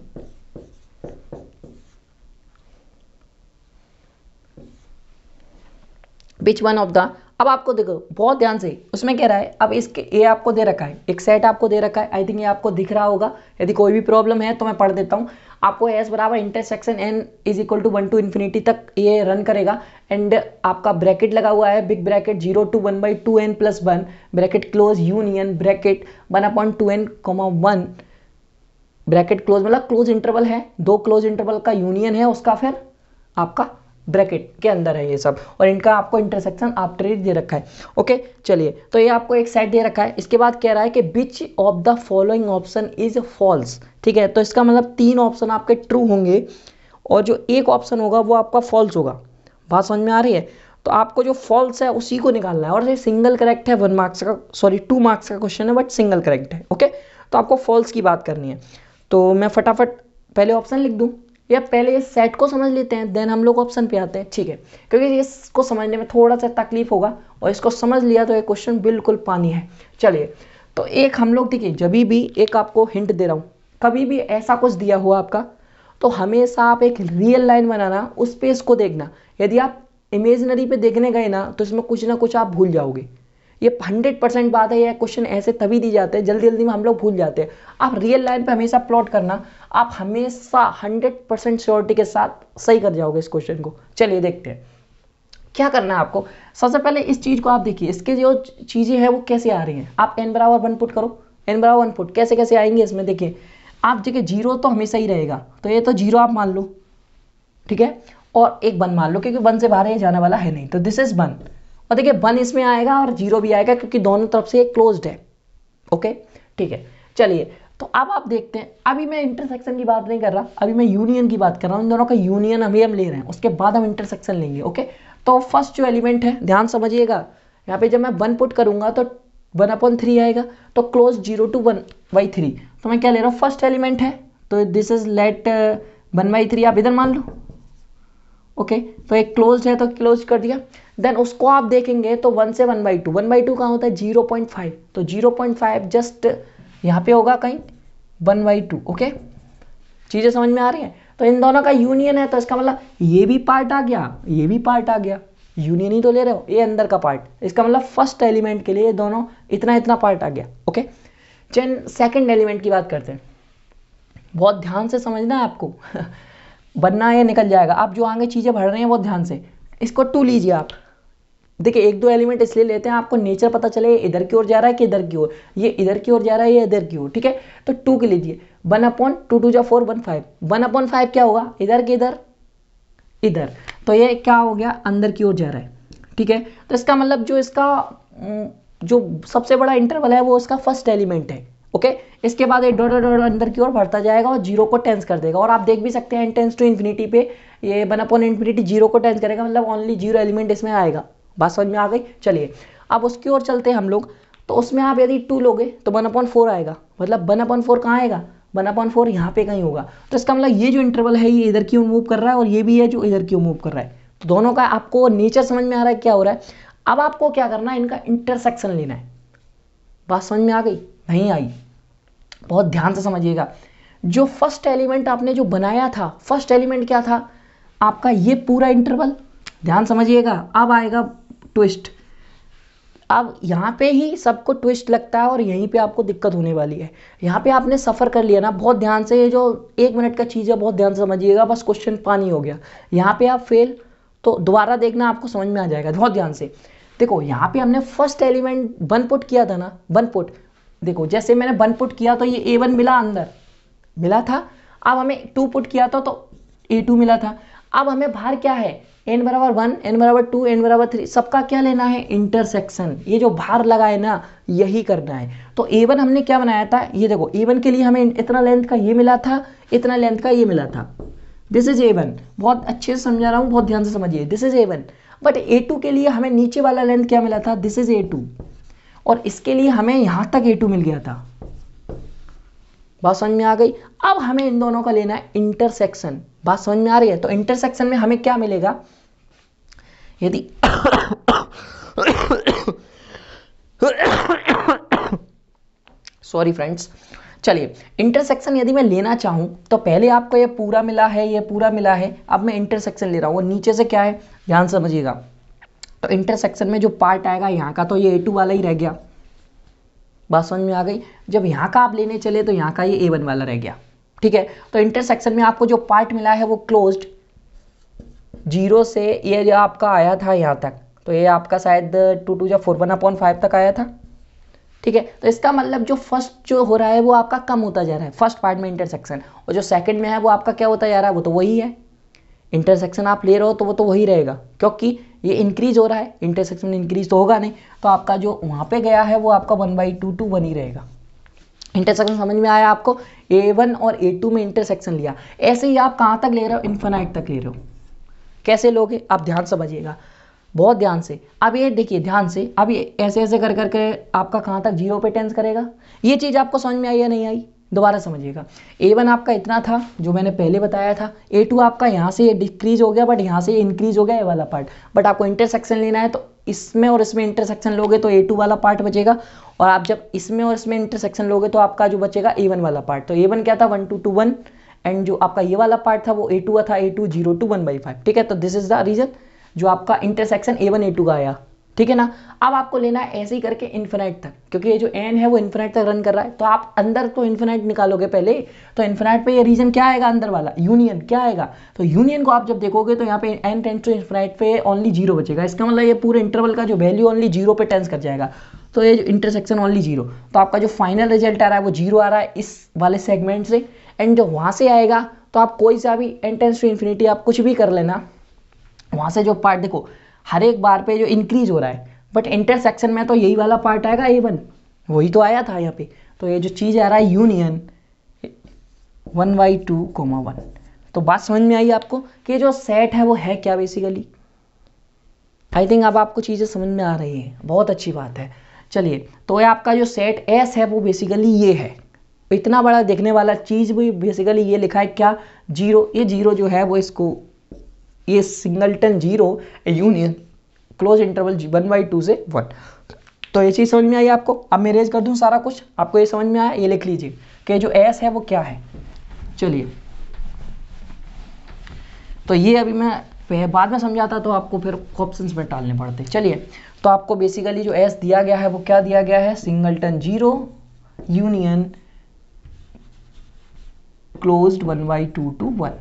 which one of the, अब आपको देखो बहुत ध्यान से, उसमें कह रहा है, अब इसके ए आपको दे रखा है, एक सेट आपको दे रखा है, आई थिंक ये आपको दिख रहा होगा। यदि कोई भी प्रॉब्लम है तो मैं पढ़ देता हूँ आपको। एस बराबर intersection N is equal to 1 to infinity तक ये रन करेगा, एंड आपका ब्रैकेट लगा हुआ है, big bracket 0 to 1/2n + 1 bracket close, union bracket 1/2n, 1 bracket close, मतलब क्लोज इंटरवल है, दो क्लोज इंटरवल का यूनियन है उसका, फिर आपका ब्रैकेट के अंदर है ये सब, और इनका आपको इंटरसेक्शन आर्बिट्रेरी दे रखा है, ओके। चलिए, तो ये आपको एक सेट दे रखा है। इसके बाद कह रहा है कि which of the following option is false, ठीक है। तो इसका मतलब 3 ऑप्शन आपके ट्रू होंगे और जो एक ऑप्शन होगा वो आपका फॉल्स होगा। बात समझ में आ रही है? तो आपको जो फॉल्स है उसी को निकालना है, और ये सिंगल करेक्ट है, 1 मार्क्स का, सॉरी 2 मार्क्स का क्वेश्चन है बट सिंगल करेक्ट है, ओके। तो आपको फॉल्स की बात करनी है। तो मैं फटाफट पहले ऑप्शन लिख दूं, या पहले इस सेट को समझ लेते हैं देन हम लोग ऑप्शन पे आते हैं, ठीक है, क्योंकि इसको समझने में थोड़ा सा तकलीफ होगा, और इसको समझ लिया तो ये क्वेश्चन बिल्कुल पानी है। चलिए, तो एक हम लोग, देखिए, जब भी एक आपको हिंट दे रहा हूँ, कभी भी ऐसा कुछ दिया हुआ आपका, तो हमेशा आप एक रियल लाइन बनाना, उस पे इसको देखना। यदि आप इमेजनरी पे देखने गए ना तो इसमें कुछ ना कुछ आप भूल जाओगे। ये 100% बात है। ये क्वेश्चन ऐसे तभी दी जाते हैं, जल्दी जल्दी में हम लोग भूल जाते हैं। आप रियल लाइन पे हमेशा प्लॉट करना, आप हमेशा 100% श्योरिटी के साथ सही कर जाओगे इस क्वेश्चन को। चलिए देखते हैं क्या करना है आपको। सबसे पहले इस चीज को आप देखिए, इसके जो चीजें हैं वो कैसे आ रही हैं। आप n बराबर 1 पुट करो, n बराबर 1 पुट कैसे कैसे आएंगे इसमें, देखिए आप देखिए 0 तो हमेशा ही रहेगा, तो ये तो 0 आप मान लो, ठीक है, और एक 1 मान लो, क्योंकि 1 से बाहर ये जाने वाला है नहीं, तो दिस इज 1। और देखिए 1 इसमें आएगा और 0 भी आएगा, क्योंकि दोनों तरफ से एक क्लोज्ड है, ओके, ठीक है। चलिए, तो अब आप देखते हैं, अभी मैं इंटरसेक्शन की बात नहीं कर रहा, अभी मैं यूनियन की बात कर रहा हूँ। इन दोनों का यूनियन अभी हम ले रहे हैं, उसके बाद हम इंटरसेक्शन लेंगे, ओके। तो फर्स्ट जो एलिमेंट है, ध्यान समझिएगा, यहाँ पे जब मैं 1 पुट करूंगा तो 1/3 आएगा, तो क्लोज 0 to 1/3। तो मैं क्या ले रहा हूँ, फर्स्ट एलिमेंट है, तो दिस इज लेट 1/3 आप इधर मान लो, ओके। तो एक क्लोज है तो क्लोज कर दिया। देन उसको आप देखेंगे तो 1 से 1/2, 1/2 कहाँ होता है, 0.5, तो 0.5 जस्ट यहाँ पे होगा कहीं 1/2, ओके। चीजें समझ में आ रही हैं? तो इन दोनों का यूनियन है, तो इसका मतलब ये भी पार्ट आ गया, ये भी पार्ट आ गया, यूनियन ही तो ले रहे हो, ये अंदर का पार्ट, इसका मतलब फर्स्ट एलिमेंट के लिए ये दोनों इतना इतना पार्ट आ गया, ओके। चेन सेकंड एलिमेंट की बात करते हैं, बहुत ध्यान से समझना है आपको वरना ये निकल जाएगा। आप जो आगे चीजें भर रहे हैं बहुत ध्यान से, इसको 2 लीजिए आप। देखिए 1-2 एलिमेंट इसलिए लेते हैं, आपको नेचर पता चले इधर की ओर जा रहा है कि इधर की ओर, ये इधर की ओर जा रहा है, ये इधर की ओर, ठीक है। तो 2 के लीजिए, 1/2 2 4 1/5, 1/5 क्या होगा, इधर के इधर इधर, तो ये क्या हो गया, अंदर की ओर जा रहा है, ठीक है। तो इसका मतलब जो इसका जो सबसे बड़ा इंटरवल है वो इसका फर्स्ट एलिमेंट है, ओके। इसके बाद ये डॉट डॉट अंदर की ओर बढ़ता जाएगा और 0 को टेंस कर देगा, और आप देख भी सकते हैं टेंस टू इन्फिनिटी पे ये 1/∞ 0 को टेंस करेगा, मतलब ओनली 0 एलिमेंट इसमें आएगा। बात समझ में आ गई? चलिए, अब उसकी ओर चलते हैं हम लोग। तो उसमें आप यदि 2 लोगे तो 1/4 आएगा, मतलब 1/4 कहाँ आएगा, 1/4 यहाँ पे कहीं होगा। तो इसका मतलब ये जो इंटरवल है ये इधर की ओर मूव कर रहा है, और ये भी है जो इधर की ओर मूव कर रहा है। तो दोनों का आपको नेचर समझ में आ रहा है क्या हो रहा है। अब आपको क्या करना है, इनका इंटरसेक्शन लेना है। बात समझ में आ गई? नहीं आई? बहुत ध्यान से समझिएगा। जो फर्स्ट एलिमेंट आपने जो बनाया था, फर्स्ट एलिमेंट क्या था आपका, ये पूरा इंटरवल, ध्यान समझिएगा। अब आएगा ट्विस्ट, अब यहाँ पे ही सबको ट्विस्ट लगता है और यहीं पे आपको दिक्कत होने वाली है। यहाँ पे आपने सफ़र कर लिया ना, बहुत ध्यान से, ये जो 1 मिनट का चीज़ है बहुत ध्यान से समझिएगा, बस क्वेश्चन पानी हो गया। यहाँ पे आप फेल, तो दोबारा देखना आपको समझ में आ जाएगा, बहुत ध्यान से देखो। यहाँ पे हमने फर्स्ट एलिमेंट 1 पुट किया था ना, 1 पुट, देखो जैसे मैंने 1 पुट किया तो ये A1 मिला, अंदर मिला था। अब हमें 2 पुट किया था तो A2 मिला था। अब हमें बाहर क्या है, n बराबर 1, n बराबर 2, n बराबर 3, सबका क्या लेना है, इंटरसेक्शन। ये जो बाहर लगा है ना, यही करना है। तो A1 हमने क्या बनाया था, ये देखो A1 के लिए हमें इतना लेंथ का ये मिला था, इतना लेंथ का ये मिला था। दिस इज A1, बहुत अच्छे से समझा रहा हूँ, बहुत ध्यान से समझिए, this is A1। But A2 के लिए हमें नीचे वाला लेंथ क्या मिला था, दिस इज A2, और इसके लिए हमें यहां तक A2 मिल गया था। बात समझ में आ गई। अब हमें इन दोनों का लेना है इंटरसेक्शन। बात समझ में आ रही है। तो इंटरसेक्शन में हमें क्या मिलेगा, यदि सॉरी फ्रेंड्स, चलिए इंटरसेक्शन यदि मैं लेना चाहूं तो पहले आपको ये पूरा मिला है, ये पूरा मिला है, अब मैं इंटरसेक्शन ले रहा हूं। और नीचे से क्या है, ध्यान समझिएगा। तो इंटरसेक्शन में जो पार्ट आएगा यहाँ का, तो ये A2 वाला ही रह गया। बात समझ में आ गई। जब यहाँ का आप लेने चले तो यहाँ का ये A1 वाला रह गया। ठीक है। तो इंटरसेक्शन में आपको जो पार्ट मिला है वो क्लोज्ड, 0 से ये जो आपका आया था यहाँ तक, तो ये आपका शायद 2 2 जा 4 1/5 तक आया था। ठीक है। तो इसका मतलब जो फर्स्ट जो हो रहा है वो आपका कम होता जा रहा है फर्स्ट पार्ट में इंटरसेक्शन, और जो सेकंड में है वो आपका क्या होता जा रहा है, वो तो वही है। इंटरसेक्शन आप ले रहे हो तो वो तो वही रहेगा, क्योंकि ये इंक्रीज हो रहा है, इंटरसेक्शन इंक्रीज तो होगा नहीं। तो आपका जो वहाँ पे गया है वो आपका 1/2 to 1 ही रहेगा। इंटरसेक्शन समझ में आया आपको। A1 और A2 में इंटरसेक्शन लिया। ऐसे ही आप कहाँ तक ले रहे हो, इन्फिनाइट तक ले रहे हो। कैसे लोगे, आप ध्यान समझिएगा, बहुत ध्यान से। अब ये देखिए ध्यान से, अब ये ऐसे ऐसे कर करके आपका कहाँ तक 0 पे टेंस करेगा। ये चीज़ आपको समझ में आई या नहीं आई, दोबारा समझिएगा। A1 आपका इतना था जो मैंने पहले बताया था, A2 आपका यहाँ से ये डिक्रीज हो गया, बट यहाँ से ये इंक्रीज हो गया ये वाला पार्ट। बट आपको इंटरसेक्शन लेना है तो इसमें और इसमें इंटरसेक्शन लोगे तो A2 वाला पार्ट बचेगा, और आप जब इसमें और इसमें इंटरसेक्शन लोगे तो आपका जो बचेगा A1 वाला पार्ट। तो A1 क्या था, 1 2 to 1, एंड जो आपका ये वाला पार्ट था वो A2 था, A2 0 to 1/5। ठीक है। तो दिस इज द रीजन जो आपका इंटरसेक्शन A1 A2 का आया। ठीक है ना। अब आपको लेना है ऐसे ही करके इन्फिनाइट तक, क्योंकि ये जो n है वो इन्फिनाइट तक रन कर रहा है। तो आप अंदर तो इन्फिनाइट निकालोगे पहले, तो इन्फिनाइट पे ये रीजन क्या आएगा, अंदर वाला यूनियन क्या आएगा। तो यूनियन को आप जब देखोगे तो यहाँ पे n टेंस टू इन्फिनाइट पे ओनली 0 बचेगा। इसका मतलब ये पूरे इंटरवल का जो वैल्यू ओनली 0 पे टेंस कर जाएगा। तो ये जो इंटरसेक्शन ओनली 0, तो आपका जो फाइनल रिजल्ट आ रहा है वो 0 आ रहा है इस वाले सेगमेंट से। एंड जो वहाँ से आएगा तो आप कोई सा भी n टेंस टू इन्फिनिटी आप कुछ भी कर लेना, वहाँ से जो पार्ट देखो हर एक बार पे जो इंक्रीज हो रहा है, बट इंटरसेक्शन में तो यही वाला पार्ट आएगा A1, वही तो आया था यहाँ पे। तो ये जो चीज़ आ रहा है यूनियन 1/2, 1। तो बात समझ में आई आपको कि जो सेट है वो है क्या बेसिकली। आई थिंक अब आपको चीज़ें समझ में आ रही हैं, बहुत अच्छी बात है। चलिए, तो ये आपका जो सेट S है वो बेसिकली ये है, इतना बड़ा देखने वाला चीज़ भी बेसिकली ये लिखा है क्या, 0। ये 0 जो है वो इसको, ये सिंगलटन 0 यूनियन क्लोज इंटरवल 1/2 से 1। तो ये चीज़ समझ में आई आपको। अब मैं रेज कर दूं सारा कुछ, आपको ये समझ में आया, ये लिख लीजिए कि जो S है वो क्या है। चलिए, तो ये अभी मैं बाद में समझाता तो आपको फिर ऑप्शंस में डालने पड़ते। चलिए, तो आपको बेसिकली जो S दिया गया है वो क्या दिया गया है, सिंगलटन 0 यूनियन क्लोज्ड 1/2 to 1।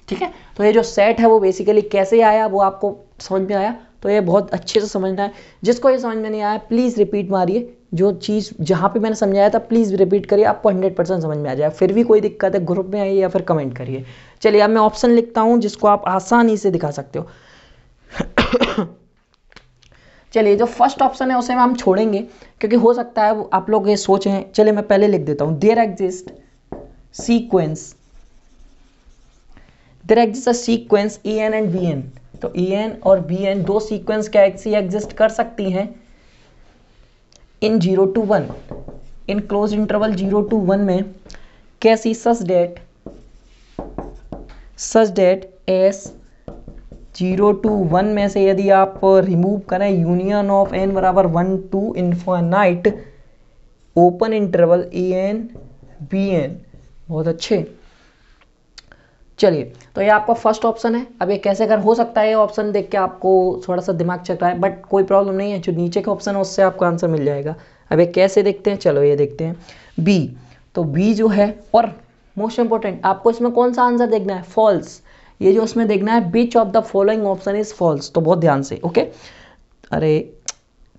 ठीक है। तो ये जो सेट है वो बेसिकली कैसे आया वो आपको समझ में आया। तो ये बहुत अच्छे से समझना है। जिसको ये समझ में नहीं आया प्लीज़ रिपीट मारिए, जो चीज़ जहाँ पे मैंने समझाया था प्लीज़ रिपीट करिए, आपको 100% समझ में आ जाए। फिर भी कोई दिक्कत है ग्रुप में आइए या फिर कमेंट करिए। चलिए, अब मैं ऑप्शन लिखता हूँ जिसको आप आसानी से दिखा सकते हो। चलिए, जो फर्स्ट ऑप्शन है उसे हम छोड़ेंगे क्योंकि हो सकता है वो आप लोग ये सोचें। चलिए, मैं पहले लिख देता हूँ, there exist a sequence EN and BN। तो EN और BN दो सीक्वेंस क्या एग्जिस्ट कर सकती हैं in 0 to 1, in closed interval 0 to 1 में। कैसी, सच डेट S 0 to 1 में से यदि आप रिमूव करें यूनियन ऑफ n बराबर 1 to infinite open interval EN BN। बहुत अच्छे। चलिए, तो ये आपका फर्स्ट ऑप्शन है। अब ये कैसे कर हो सकता है, ये ऑप्शन देख के आपको थोड़ा सा दिमाग चल रहा है, बट कोई प्रॉब्लम नहीं है, जो नीचे का ऑप्शन है उससे आपको आंसर मिल जाएगा। अब ये कैसे देखते हैं, चलो ये देखते हैं। B, तो B जो है, और मोस्ट इंपॉर्टेंट आपको इसमें कौन सा आंसर देखना है, फॉल्स। ये जो उसमें देखना है which of the following option is false. तो बहुत ध्यान से, ओके। अरे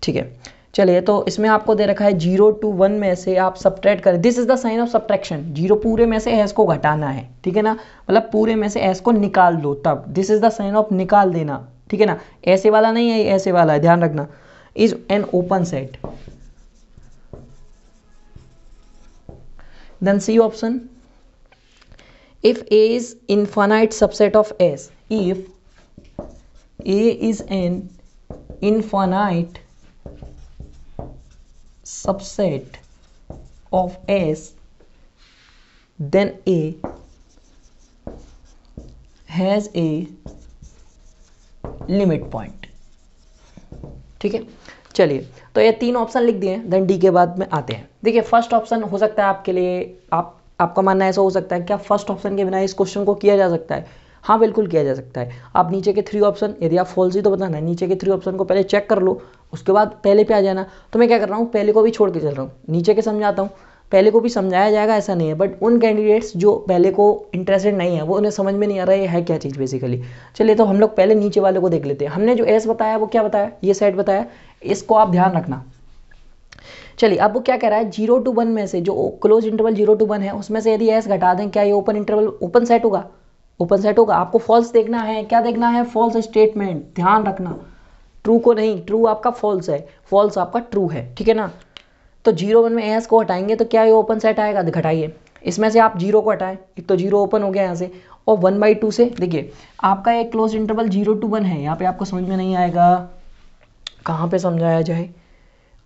ठीक है, चलिए, तो इसमें आपको दे रखा है 0 to 1 में से आप सब्ट्रैक्ट करें, this is the sign of subtraction. 0 पूरे में से एस को घटाना है, ठीक है ना, मतलब पूरे में से एस को निकाल दो, तब this is the sign of निकाल देना, ठीक है ना, ऐसे वाला नहीं है, ऐसे वाला है, ध्यान रखना। Is an open set. Then C option, if A is infinite subset of S, if A is an infinite subset of S, then A has a limit point। ठीक है, चलिए, तो ये 3 ऑप्शन लिख दिए हैं। देन डी के बाद में आते हैं। देखिए, फर्स्ट ऑप्शन हो सकता है आपके लिए, आपका मानना ऐसा हो सकता है क्या फर्स्ट ऑप्शन के बिना इस क्वेश्चन को किया जा सकता है? हाँ, बिल्कुल किया जा सकता है। आप नीचे के 3 ऑप्शन, यदि आप फॉल्स ही तो बताना है, नीचे के 3 ऑप्शन को पहले चेक कर लो, उसके बाद पहले पे आ जाना। तो मैं क्या कर रहा हूँ, पहले को भी छोड़ के चल रहा हूँ, नीचे के समझाता हूँ। पहले को भी समझाया जाएगा ऐसा नहीं है, बट उन कैंडिडेट्स जो पहले को इंटरेस्टेड नहीं है, वो उन्हें समझ में नहीं आ रहा है ये है क्या चीज़ बेसिकली। चलिए, तो हम लोग पहले नीचे वाले को देख लेते हैं। हमने जो एस बताया वो क्या बताया, ये सेट बताया, इसको आप ध्यान रखना। चलिए, अब वो क्या कह रहा है, 0 to 1 में से जो क्लोज इंटरवल 0 to 1 है, उसमें से यदि एस घटा दें, क्या ये ओपन इंटरवल ओपन सेट होगा? ओपन सेट होगा। आपको फॉल्स देखना है, क्या देखना है, फॉल्स स्टेटमेंट, ध्यान रखना, ट्रू को नहीं, ट्रू आपका फॉल्स है, फॉल्स आपका ट्रू है, ठीक है ना। तो 0 1 में एस को हटाएंगे तो क्या ये ओपन सेट आएगा? घटाइए, इसमें से आप 0 को हटाएं, एक तो 0 ओपन हो गया यहाँ से, और 1/2 से देखिए आपका एक क्लोज इंटरवल 0 to 1 है। यहाँ पे आपको समझ में नहीं आएगा, कहाँ पे समझाया जाए,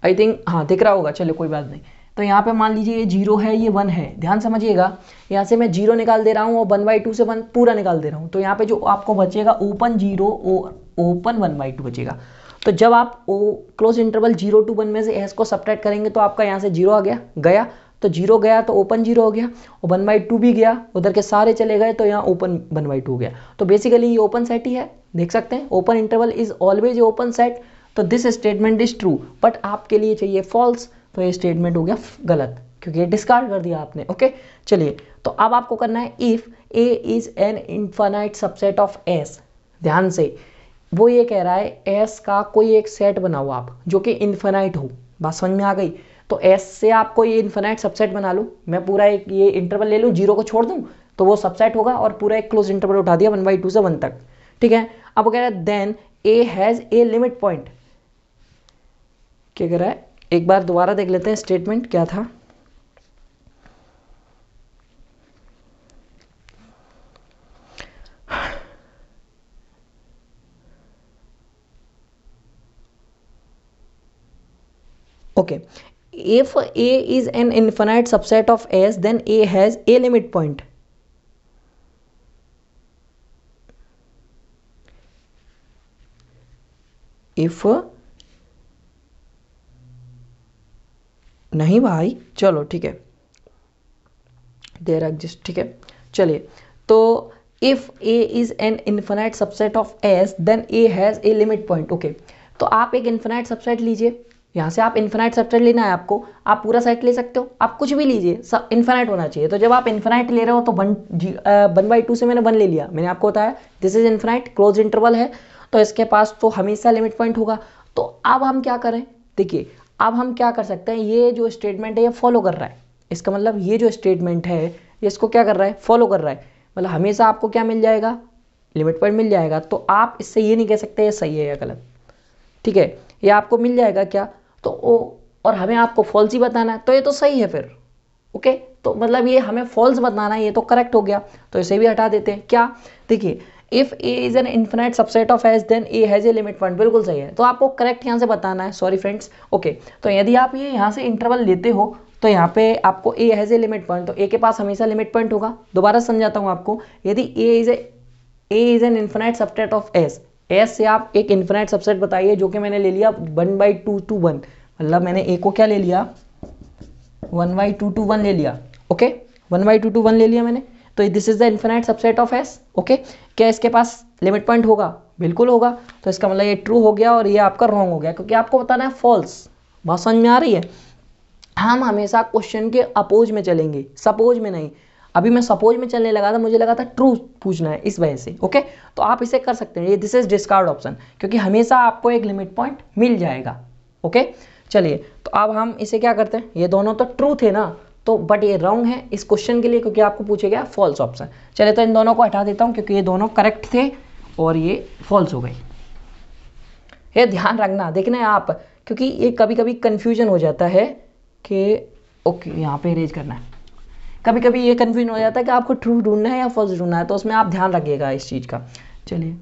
आई थिंक हाँ दिख रहा होगा, चलो कोई बात नहीं। तो यहाँ पे मान लीजिए ये 0 है, ये 1 है, ध्यान समझिएगा। यहाँ से मैं 0 निकाल दे रहा हूँ और 1/2 से 1 पूरा निकाल दे रहा हूँ, तो यहाँ पे जो आपको बचेगा ओपन 0 ओपन 1/2 बचेगा। तो जब आप क्लोज इंटरवल 0 to 1 में से एस को सब्ट्रैक्ट करेंगे तो आपका यहाँ से 0 आ गया, तो 0 गया तो ओपन 0 हो गया, और 1/2 भी गया, उधर के सारे चले गए तो यहाँ ओपन 1/2 हो गया। तो बेसिकली ये ओपन सेट ही है, देख सकते हैं, open interval is always open set. तो this statement is true, but आपके लिए चाहिए फॉल्स, तो ये स्टेटमेंट हो गया गलत, क्योंकि ये डिस्कार्ड कर दिया आपने। ओके, चलिए, तो अब आपको करना है if A is an infinite subset of S. ध्यान से, वो ये कह रहा है एस का कोई एक सेट बनाओ आप जो कि इनफाइनाइट हो। बात समझ में आ गई? तो एस से आपको ये इनफाइनाइट सबसेट बना लो। मैं पूरा एक ये इंटरवल ले लूँ, 0 को छोड़ दूँ तो वो सबसेट होगा, और पूरा एक क्लोज इंटरवल उठा दिया 1/2 से 1 तक, ठीक है। अब वो कह रहा है then A has a limit point. क्या कह रहा है, एक बार दोबारा देख लेते हैं स्टेटमेंट क्या था। Okay, if A is an infinite subset of S, then A has a limit point. If नहीं भाई, चलो ठीक है, देयर एग्जिस्ट, ठीक है। चलिए, तो if A is an infinite subset of S, then A has a limit point. Okay, तो आप एक इन्फिनाइट सबसेट लीजिए, यहाँ से आप इन्फिनाइट सबसेट लेना है आपको, आप पूरा सेट ले सकते हो, आप कुछ भी लीजिए, सब इन्फिनाइट होना चाहिए। तो जब आप इन्फिनाइट ले रहे हो तो 1/2 से मैंने 1 ले लिया, मैंने आपको बताया this is infinite, close interval है, तो इसके पास तो हमेशा लिमिट पॉइंट होगा। तो अब हम क्या करें, देखिए अब हम क्या कर सकते हैं, ये जो स्टेटमेंट है ये फॉलो कर रहा है, इसका मतलब ये जो स्टेटमेंट है ये इसको क्या कर रहा है, फॉलो कर रहा है, मतलब हमेशा आपको क्या मिल जाएगा, लिमिट पॉइंट मिल जाएगा। तो आप इससे ये नहीं कह सकते ये सही है या गलत, ठीक है, ये आपको मिल जाएगा क्या, तो और हमें आपको फॉल्स ही बताना है, तो ये तो सही है फिर। ओके, तो मतलब ये हमें फॉल्स बताना है, ये तो करेक्ट हो गया, तो इसे भी हटा देते हैं। क्या, देखिए if A is an infinite subset of S, then A has a limit point, बिल्कुल सही है, तो आपको करेक्ट यहाँ से बताना है। सॉरी फ्रेंड्स, ओके, तो यदि आप ये यहाँ से इंटरवल लेते हो तो यहाँ पे आपको ए हैज ए लिमिट पॉइंट, तो ए के पास हमेशा लिमिट पॉइंट होगा। दोबारा समझाता हूँ आपको, यदि A is an infinite subset of S, S से आप एक इन्फिनाइट सबसेट बताइए, जो कि मैंने ले लिया 1/2 to 1, मतलब मैंने ए को क्या ले लिया, 1/2 to 1 ले लिया। ओके, 1/2 to 1 ले लिया मैंने, तो this is the infinite subset of S. Okay, क्या इसके पास लिमिट पॉइंट होगा, बिल्कुल होगा, तो इसका मतलब ये ट्रू हो गया और ये आपका रॉन्ग हो गया, क्योंकि आपको बताना है फॉल्स। बात समझ में आ रही है? हम हमेशा क्वेश्चन के अपोज में चलेंगे, सपोज में नहीं। अभी मैं सपोज में चलने लगा था, मुझे लगा था ट्रू पूछना है, इस वजह से। ओके, तो आप इसे कर सकते हैं, ये दिस इज डिस्कार्ड ऑप्शन, क्योंकि हमेशा आपको एक लिमिट पॉइंट मिल जाएगा। ओके, चलिए तो अब हम इसे क्या करते हैं, ये दोनों तो ट्रू थे ना, तो बट ये रॉन्ग है इस क्वेश्चन के लिए क्योंकि आपको पूछे गया फॉल्स ऑप्शन। चलिए तो इन दोनों को हटा देता हूँ क्योंकि ये दोनों करेक्ट थे और ये फॉल्स हो गए। ये ध्यान रखना, देखना है आप, क्योंकि ये कभी कभी कन्फ्यूजन हो जाता है कि ओके यहाँ पे इरेज करना है, कभी कभी ये कन्फ्यूजन हो जाता है कि आपको ट्रू ढूंढना है या फॉल्स ढूंढना है, तो उसमें आप ध्यान रखिएगा इस चीज़ का। चलिए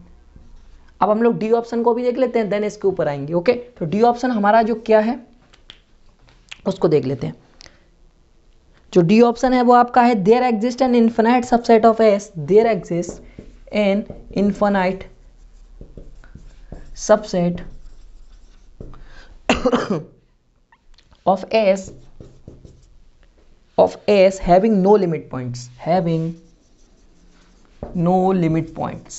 अब हम लोग डी ऑप्शन को भी देख लेते हैं, देन इसके ऊपर आएंगे। ओके तो डी ऑप्शन हमारा जो क्या है उसको देख लेते हैं। जो डी ऑप्शन है वो आपका है there exist an infinite subset of S, there exist an infinite subset of S having no limit points, having no limit points।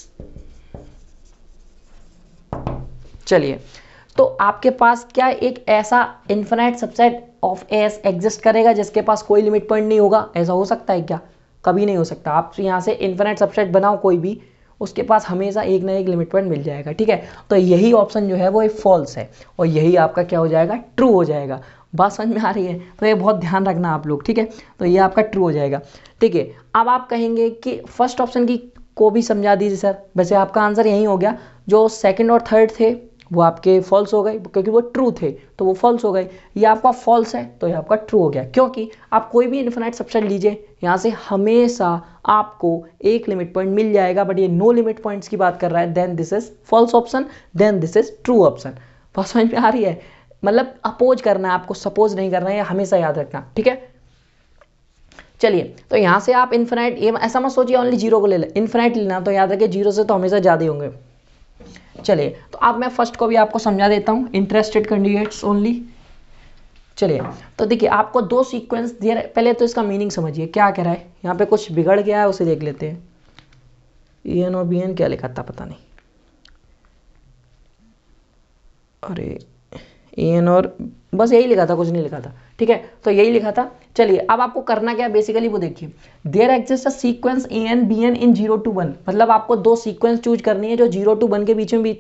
चलिए तो आपके पास क्या एक ऐसा infinite subset of S exist करेगा जिसके पास कोई लिमिट पॉइंट नहीं होगा? ऐसा हो सकता है क्या? कभी नहीं हो सकता। आप यहाँ से इन्फिनाइट सबसेट बनाओ कोई भी, उसके पास हमेशा एक ना एक लिमिट पॉइंट मिल जाएगा। ठीक है, तो यही ऑप्शन जो है वो एक फॉल्स है और यही आपका क्या हो जाएगा, ट्रू हो जाएगा। बात समझ में आ रही है? तो ये बहुत ध्यान रखना आप लोग। ठीक है, तो ये आपका ट्रू हो जाएगा। ठीक है, अब आप कहेंगे कि फर्स्ट ऑप्शन की को भी समझा दीजिए सर। वैसे आपका आंसर यही हो गया, जो सेकंड और थर्ड थे वो आपके फॉल्स हो गए क्योंकि वो ट्रू थे तो वो फॉल्स हो गए। ये आपका फॉल्स है तो ये आपका ट्रू हो गया, क्योंकि आप कोई भी इन्फिनाइट सबसेट लीजिए यहाँ से हमेशा आपको एक लिमिट पॉइंट मिल जाएगा, बट ये नो लिमिट पॉइंट्स की बात कर रहा है, then this is false option, then this is true option. बात समझ में आ रही है? मतलब अपोज करना है आपको, सपोज नहीं करना है, हमेशा याद रखना। ठीक है, चलिए तो यहाँ से आप इन्फिनाइट, ये ऐसा मत सोचिए ओनली जीरो को ले लें, इन्फिनाइट लेना तो याद रखिए जीरो से तो हमेशा ज़्यादा होंगे। चलिए तो अब मैं फर्स्ट को भी आपको समझा देता हूँ, इंटरेस्टेड कैंडिडेट्स ओनली। चलिए तो देखिए आपको दो सीक्वेंस दिया, पहले तो इसका मीनिंग समझिए क्या कह रहा है। यहाँ पे कुछ बिगड़ गया है उसे देख लेते हैं। ई एन और बी एन क्या लिखा था पता नहीं, अरे ए एन और बस यही लिखा था, कुछ नहीं लिखा था। ठीक है, तो यही लिखा था। चलिए अब आपको करना क्या है बेसिकली वो देखिए, there exist a sequence A N B N in 0 to 1, मतलब आपको दो सीक्वेंस चूज करनी है जो 0 to 1 के बीच में भी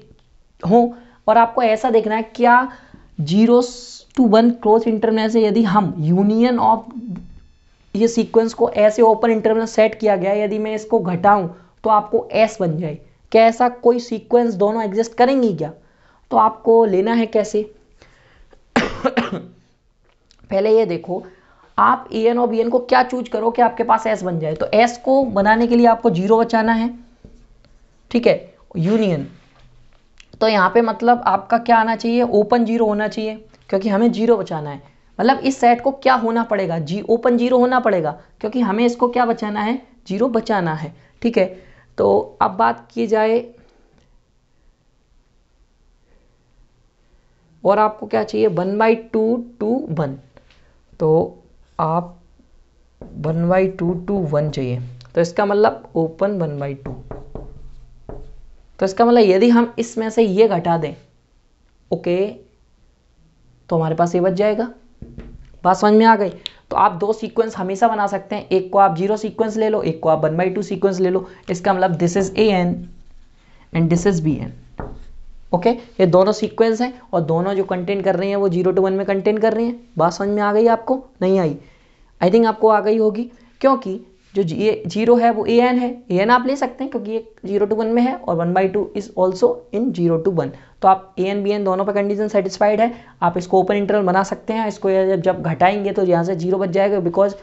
हो, और आपको ऐसा देखना है क्या 0 to 1 क्लोज इंटरवल से यदि हम यूनियन ऑफ ये सीक्वेंस को ऐसे ओपन इंटरवल सेट किया गया, यदि मैं इसको घटाऊं तो आपको एस बन जाए। क्या ऐसा कोई सीक्वेंस दोनों एग्जिस्ट करेंगी क्या? तो आपको लेना है कैसे, पहले ये देखो आप ए एन और बी एन को क्या चूज करो कि आपके पास एस बन जाए। तो एस को बनाने के लिए आपको जीरो बचाना है। ठीक है, यूनियन, तो यहाँ पे मतलब आपका क्या आना चाहिए, ओपन जीरो होना चाहिए क्योंकि हमें जीरो बचाना है। मतलब इस सेट को क्या होना पड़ेगा, ओपन जीरो होना पड़ेगा क्योंकि हमें इसको क्या बचाना है, जीरो बचाना है। ठीक है, तो अब बात की जाए और आपको क्या चाहिए 1/2 to 1, तो आप 1/2 to 1 चाहिए, तो इसका मतलब ओपन 1/2। तो इसका मतलब यदि हम इसमें से ये घटा दें ओके तो हमारे पास ये बच जाएगा। बात समझ में आ गई? तो आप दो सीक्वेंस हमेशा बना सकते हैं, एक को आप जीरो सीक्वेंस ले लो, एक को आप 1/2 सीक्वेंस ले लो। इसका मतलब this is A N and this is B N. Okay, ये दोनों सीक्वेंस हैं और दोनों जो कंटेंट कर रही हैं वो 0 to 1 में कंटेंट कर रही हैं। बात समझ में आ गई आपको? नहीं आई? आई थिंक आपको आ गई होगी, क्योंकि जो ये जीरो है वो ए एन है, ए एन आप ले सकते हैं क्योंकि ये 0 to 1 में है और 1/2 इज ऑल्सो इन 0 to 1। तो आप ए एन बी एन दोनों पर कंडीशन सेटिस्फाइड है, आप इसको ओपन इंटरवल बना सकते हैं। इसको जब घटाएंगे तो यहाँ से जीरो बच जाएगा बिकॉज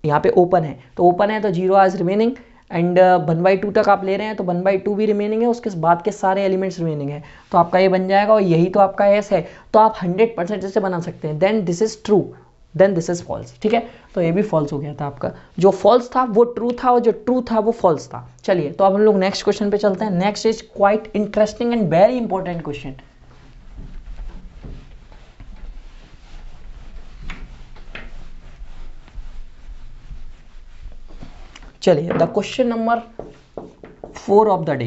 यहाँ पे ओपन है, तो ओपन है तो जीरो आज रिमेनिंग एंड 1/2 तक आप ले रहे हैं तो 1/2 भी रिमेनिंग है, उसके बाद के सारे एलिमेंट्स रिमेनिंग है, तो आपका ये बन जाएगा और यही तो आपका एस है। तो आप 100% इसे बना सकते हैं। Then this is true, then this is false. ठीक है, तो ये भी फॉल्स हो गया था आपका, जो फॉल्स था वो ट्रू था और जो ट्रू था वो फॉल्स था। चलिए तो अब हम लोग नेक्स्ट क्वेश्चन पे चलते हैं। Next is quite interesting and very important question. चलिए the question number 4 of the डे।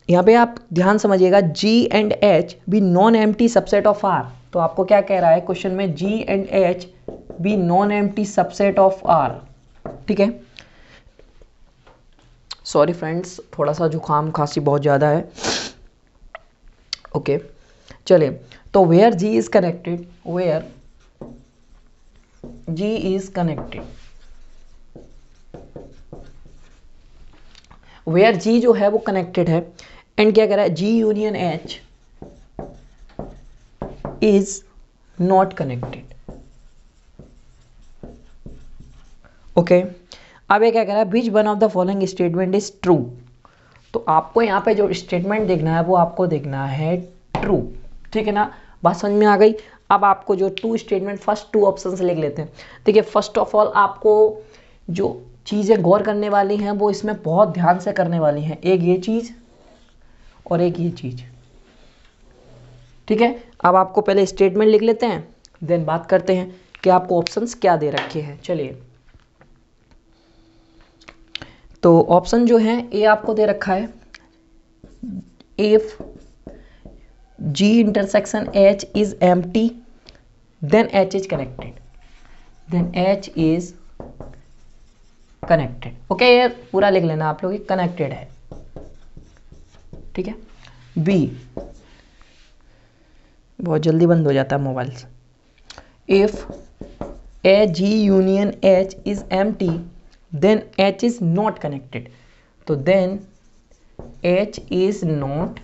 यहाँ पे आप ध्यान समझिएगा, G and H be non empty subset of R। तो आपको क्या कह रहा है क्वेश्चन में, G and H be non empty subset of R। ठीक है, सॉरी फ्रेंड्स, थोड़ा सा जुकाम खांसी बहुत ज़्यादा है। ओके चलिए, तो where G is connected, where G is connected, where G जो है वो कनेक्टेड है एंड क्या कह रहा है, G union H is not connected. Okay, अब ये क्या कह रहा है, which one of the following statement is true. तो आपको यहाँ पे जो स्टेटमेंट देखना है वो आपको देखना है ट्रू, ठीक है ना, बात समझ में आ गई। अब आपको जो two statement, first two option लिख लेते हैं। देखिए फर्स्ट ऑफ ऑल आपको जो चीज़ें गौर करने वाली हैं वो इसमें बहुत ध्यान से करने वाली हैं, एक ये चीज़ और एक ये चीज़, ठीक है। अब आपको पहले स्टेटमेंट लिख लेते हैं, देन बात करते हैं कि आपको ऑप्शंस क्या दे रखे हैं। चलिए, तो ऑप्शन जो है ए आपको दे रखा है, if G intersection H is empty then H is connected, then H is connected। Okay, ये पूरा लिख लेना आप लोग, कनेक्टेड है, ठीक है। B, बहुत जल्दी बंद हो जाता है mobile. If A G union H is empty then H is not connected, तो then H is not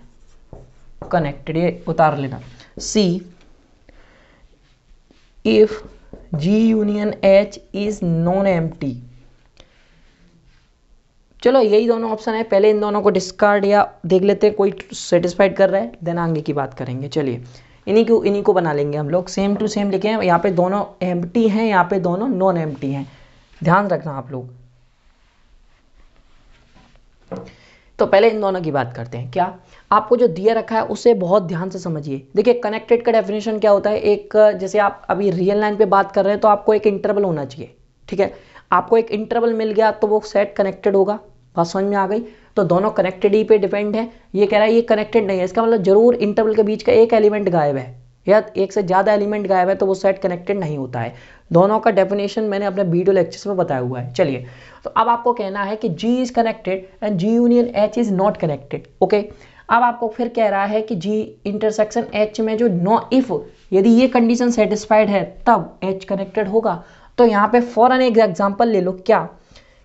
connected, ये उतार लेना। C, if G union H is non empty. चलो यही दोनों ऑप्शन है, पहले इन दोनों को डिस्कार्ड या देख लेते हैं कोई सेटिस्फाइड कर रहा है, देन आगे की बात करेंगे। चलिए इन्हीं को बना लेंगे हम लोग, सेम टू सेम लिखे हैं, यहाँ पे दोनों एम्प्टी हैं, यहाँ पे दोनों नॉन एम्प्टी हैं, ध्यान रखना आप लोग। तो पहले इन दोनों की बात करते हैं। क्या आपको जो दिया रखा है उसे बहुत ध्यान से समझिए। देखिए कनेक्टेड का डेफिनेशन क्या होता है, एक जैसे आप अभी रियल लाइन पे बात कर रहे हैं तो आपको एक इंटरवल होना चाहिए, ठीक है। आपको एक इंटरवल मिल गया तो वो सेट कनेक्टेड होगा, बात समझ में आ गई। तो दोनों कनेक्टेड ही पे डिपेंड है। ये कह रहा है ये कनेक्टेड नहीं है, इसका मतलब जरूर इंटरवल के बीच का एक एलिमेंट गायब है या एक से ज़्यादा एलिमेंट गायब है तो वो सेट कनेक्टेड नहीं होता है। दोनों का डेफिनेशन मैंने अपने वीडियो लेक्चर्स में बताया हुआ है। चलिए, तो अब आपको कहना है कि G is connected and G union H is not connected. Okay, अब आपको फिर कह रहा है कि G इंटरसेक्शन H में जो नो इफ, यदि ये कंडीशन सेटिस्फाइड है तब H कनेक्टेड होगा। तो यहाँ पे फॉरन एक एग्जांपल ले लो, क्या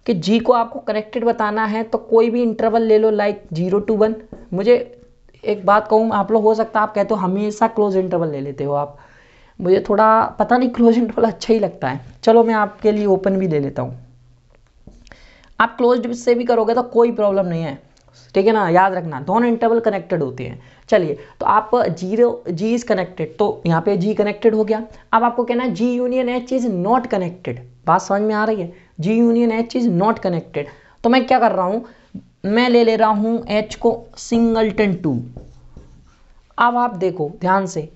कि G को आपको कनेक्टेड बताना है तो कोई भी इंटरवल ले लो, लाइक 0 to 1। मुझे एक बात कहूँ, आप लोग हो सकता है आप कहते हो हमेशा क्लोज इंटरवल ले लेते हो आप, मुझे थोड़ा पता नहीं क्लोज इंटरवल अच्छा ही लगता है। चलो मैं आपके लिए ओपन भी ले लेता हूँ, आप क्लोज्ड से भी करोगे तो कोई प्रॉब्लम नहीं है, ठीक है ना, याद रखना दोनों इंटरवल कनेक्टेड होते हैं। चलिए, तो आप जी इज कनेक्टेड, तो यहाँ पे जी कनेक्टेड हो गया। अब आपको कहना है G union H is not connected, बात समझ में आ रही है, G union H is not connected. तो मैं क्या कर रहा हूँ, मैं ले रहा हूँ एच को सिंगलटन 2। अब आप देखो ध्यान से,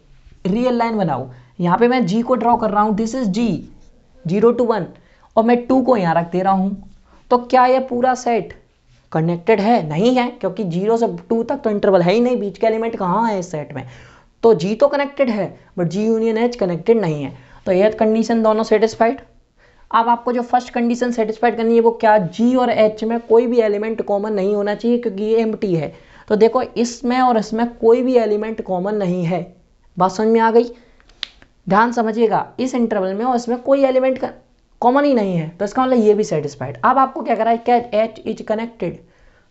रियल लाइन बनाओ, यहाँ पे मैं जी को ड्रॉ कर रहा हूँ, दिस इज जी 0 to 1 और मैं 2 को यहाँ रख दे रहा हूँ। तो क्या ये पूरा सेट कनेक्टेड है? नहीं है, क्योंकि 0 से 2 तक तो इंटरवल है ही नहीं, बीच के एलिमेंट कहाँ है इस सेट में। तो जी तो कनेक्टेड है but G union H connected नहीं है। तो ये कंडीशन दोनों सेटिस्फाइड। अब आपको जो फर्स्ट कंडीशन सेटिस्फाइड करनी है वो क्या, जी और एच में कोई भी एलिमेंट कॉमन नहीं होना चाहिए क्योंकि ये एम्प्टी है। तो देखो इसमें और इसमें कोई भी एलिमेंट कॉमन नहीं है, बात समझ में आ गई। ध्यान समझिएगा, इस इंटरवल में और इसमें कोई एलिमेंट कॉमन ही नहीं है, तो इसका मतलब ये भी सेटिस्फाइड। अब आपको क्या करा है, क्या एच इज कनेक्टेड,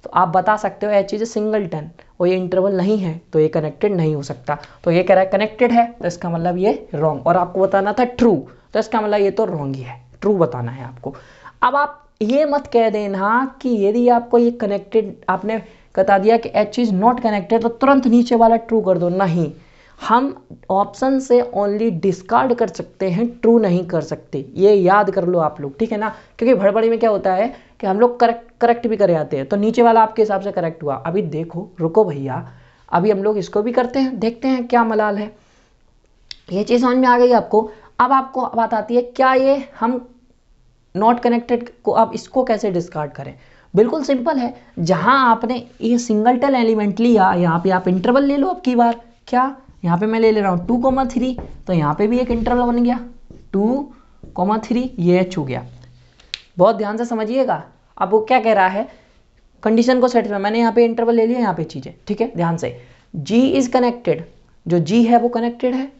तो आप बता सकते हो एच इज सिंगलटन और ये इंटरवल नहीं है तो ये कनेक्टेड नहीं हो सकता। तो ये कह रहा है कनेक्टेड है तो इसका मतलब ये रॉन्ग, और आपको बताना था ट्रू, तो इसका मतलब ये तो रॉन्ग ही है, ट्रू बताना है आपको। अब आप ये मत कह देना कि यदि आपको ये कनेक्टेड आपने बता दिया कि एच इज नॉट कनेक्टेड तो तुरंत नीचे वाला ट्रू कर दो, नहीं, हम ऑप्शन से ओनली डिस्कार्ड कर सकते हैं, ट्रू नहीं कर सकते, ये याद कर लो आप लोग, ठीक है ना। क्योंकि भड़बड़ी में क्या होता है कि हम लोग करेक्ट भी कर आते हैं, तो नीचे वाला आपके हिसाब से करेक्ट हुआ। अभी देखो, रुको भैया, अभी हम लोग इसको भी करते हैं, देखते हैं क्या मलाल है। ये चीज़ समझ में आ गई आपको। अब आपको बात आती है, क्या ये हम नॉट कनेक्टेड को अब इसको कैसे डिस्कार्ड करें। बिल्कुल सिंपल है, जहां आपने ये सिंगलटन एलिमेंट लिया यहाँ पे आप इंटरवल ले लो। अब की बार क्या, यहाँ पे मैं ले रहा हूँ 2,3, तो यहाँ पे भी एक इंटरवल बन गया 2,3, ये एच हो गया। बहुत ध्यान से समझिएगा। अब वो क्या कह रहा है, कंडीशन को सेटिस्फाई, मैंने यहाँ पे इंटरवल ले लिया, यहाँ पे चीज़ें, ठीक है, ध्यान से। G इज कनेक्टेड, जो G है वो कनेक्टेड है,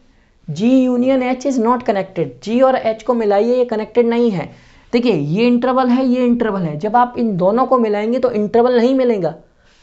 G union H is not connected, G और H को मिलाइए, ये कनेक्टेड नहीं है। देखिए ये इंटरवल है, ये इंटरवल है, जब आप इन दोनों को मिलाएंगे तो इंटरवल नहीं मिलेगा।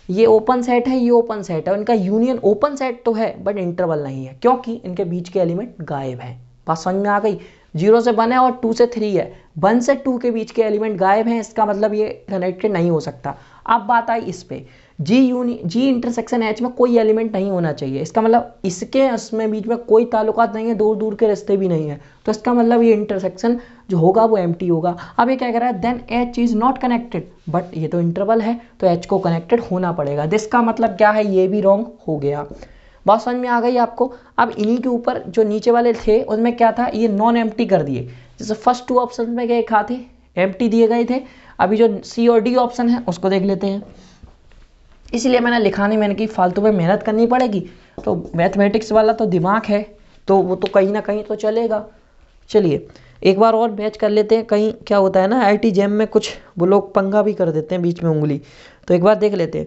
ये ओपन सेट है, ये ओपन सेट है, इनका यूनियन ओपन सेट तो है बट इंटरवल नहीं है, क्योंकि इनके बीच के एलिमेंट गायब हैं। बात समझ में आ गई? 0 से 1 है और 2 से 3 है, 1 से 2 के बीच के एलिमेंट गायब हैं, इसका मतलब ये कनेक्टेड नहीं हो सकता। अब बात आई इस पे, जी इंटरसेक्शन एच में कोई एलिमेंट नहीं होना चाहिए, इसका मतलब इसके उसमें बीच में कोई ताल्लुकात नहीं है, दूर दूर के रिश्ते भी नहीं है, तो इसका मतलब ये इंटरसेक्शन जो होगा वो एम्प्टी होगा। अब ये क्या कह रहा है, then H is not connected, but ये तो इंटरवल है तो एच को कनेक्टेड होना पड़ेगा। जिसका मतलब क्या है, ये भी रॉन्ग हो गया। बात समझ में आ गई आपको? अब इन्हीं के ऊपर जो नीचे वाले थे उनमें क्या था, ये नॉन एम्प्टी कर दिए। जैसे फर्स्ट 2 ऑप्शन में क्या कहा थे, एम्प्टी दिए गए थे। अभी जो सी और डी ऑप्शन है उसको देख लेते हैं, इसलिए मैंने लिखा नहीं, मैंने कि फालतू में मेहनत करनी पड़ेगी, तो मैथमेटिक्स वाला तो दिमाग है तो वो तो कहीं ना कहीं तो चलेगा। चलिए एक बार और मैच कर लेते हैं, कहीं क्या होता है ना आईटी जैम में कुछ वो लोग पंगा भी कर देते हैं बीच में उंगली, तो एक बार देख लेते हैं।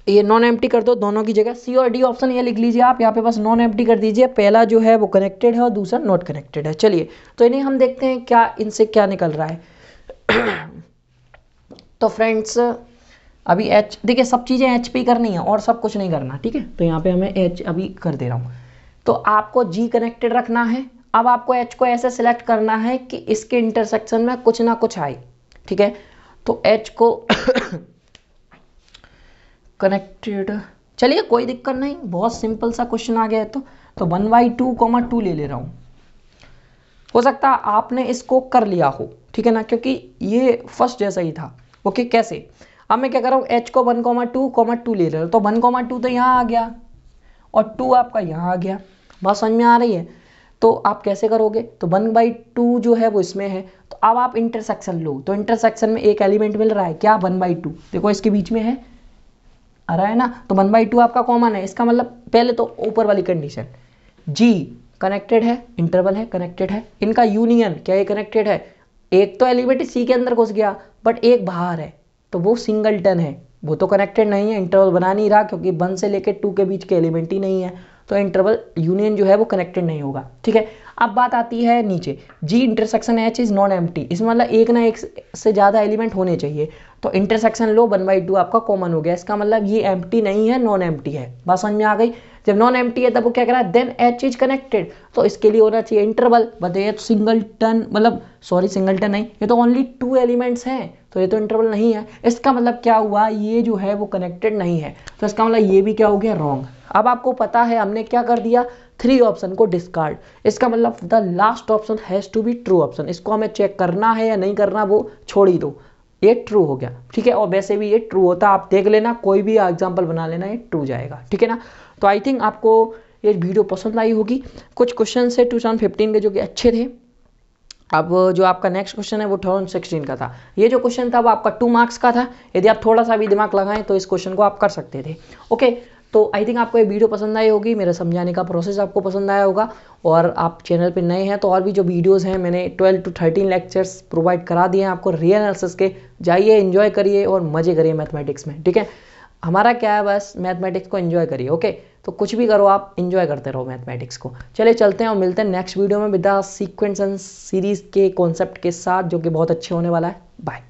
ये नॉन एम्प्टी कर दो दोनों की जगह, सी और डी ऑप्शन ये लिख लीजिए आप, यहाँ पे बस नॉन एम्प्टी कर दीजिए, पहला जो है वो कनेक्टेड है और दूसरा नॉट कनेक्टेड है। चलिए तो इन्हें हम देखते हैं क्या इनसे क्या निकल रहा है। तो फ्रेंड्स अभी एच, देखिए सब चीज़ें एच पे ही करनी है और सब कुछ नहीं करना, ठीक है, तो यहाँ पे हमें एच अभी कर दे रहा हूँ। तो आपको जी कनेक्टेड रखना है, अब आपको एच को ऐसे सिलेक्ट करना है कि इसके इंटरसेक्शन में कुछ ना कुछ आए, ठीक है, तो एच को कनेक्टेड, चलिए कोई दिक्कत नहीं, बहुत सिंपल सा क्वेश्चन आ गया है। तो 1/2, 2 ले ले रहा हूँ, हो सकता है आपने इसको कर लिया हो, ठीक है ना, क्योंकि ये फर्स्ट जैसा ही था। ओके कैसे, अब मैं क्या कर रहा हूँ, एच को 1,2,2 ले रहा हूँ, तो 1,2 तो यहाँ आ गया और 2 आपका यहाँ आ गया। बात समझ में आ रही है? तो आप कैसे करोगे, तो 1/2 जो है वो इसमें है, तो अब आप इंटरसेक्शन लो, तो इंटरसेक्शन में एक एलिमेंट मिल रहा है क्या, 1/2, देखो इसके बीच में है, आ रहा है ना, तो 1/2 आपका कॉमन है, इसका मतलब पहले तो ऊपर वाली कंडीशन, जी कनेक्टेड है, इंटरवल है, कनेक्टेड है, इनका यूनियन क्या ये कनेक्टेड है, एक तो एलिमेंट सी के अंदर घुस गया बट एक बाहर है, तो वो सिंगलटन है, वो तो कनेक्टेड नहीं है, इंटरवल बना नहीं रहा, क्योंकि 1 से लेकर 2 के बीच के एलिमेंट ही नहीं है, तो इंटरवल यूनियन जो है वो कनेक्टेड नहीं होगा, ठीक है। अब बात आती है नीचे, जी intersection H is non empty, इसमें मतलब एक ना एक से ज़्यादा एलिमेंट होने चाहिए, तो इंटरसेक्शन लो 1/2 आपका कॉमन हो गया, इसका मतलब ये एम्प्टी नहीं है, नॉन एम्प्टी है। बात समझ में आ गई? जब नॉन एम्प्टी है तब वो क्या कह रहा है, देन एच इज कनेक्टेड, तो इसके लिए होना चाहिए इंटरवल, बट ये सिंगलटन, मतलब सॉरी सिंगलटन नहीं, ये तो ओनली 2 एलिमेंट्स हैं, तो ये तो इंटरवल नहीं है, इसका मतलब क्या हुआ, ये जो है वो कनेक्टेड नहीं है, तो इसका मतलब ये भी क्या हो गया, रॉन्ग। अब आपको पता है हमने क्या कर दिया, 3 ऑप्शन को डिस्कार्ड, इसका मतलब the last option has to be true option, इसको हमें चेक करना है या नहीं करना वो छोड़ ही दो, ये ट्रू हो गया, ठीक है, और वैसे भी ये ट्रू होता, आप देख लेना, कोई भी एग्जांपल बना लेना, ये ट्रू जाएगा, ठीक है ना। तो आई थिंक आपको ये वीडियो पसंद आई होगी, कुछ क्वेश्चन है 2015 के जो कि अच्छे थे। अब जो आपका नेक्स्ट क्वेश्चन है वो 2016 का था, ये जो क्वेश्चन था वो आपका 2 मार्क्स का था, यदि आप थोड़ा सा भी दिमाग लगाएं तो इस क्वेश्चन को आप कर सकते थे। ओके, तो आई थिंक आपको ये वीडियो पसंद आई होगी, मेरा समझाने का प्रोसेस आपको पसंद आया होगा, और आप चैनल पे नए हैं तो और भी जो वीडियोस हैं मैंने 12 to 13 लेक्चर्स प्रोवाइड करा दिए हैं आपको रियल एनालिसिस के, जाइए एंजॉय करिए और मज़े करिए मैथमेटिक्स में, ठीक है। हमारा क्या है, बस मैथमेटिक्स को एंजॉय करिए, ओके, तो कुछ भी करो आप एंजॉय करते रहो मैथमेटिक्स को। चलिए चलते हैं और मिलते हैं नेक्स्ट वीडियो में with the sequence and series के कॉन्सेप्ट के साथ, जो कि बहुत अच्छे होने वाला है। बाय।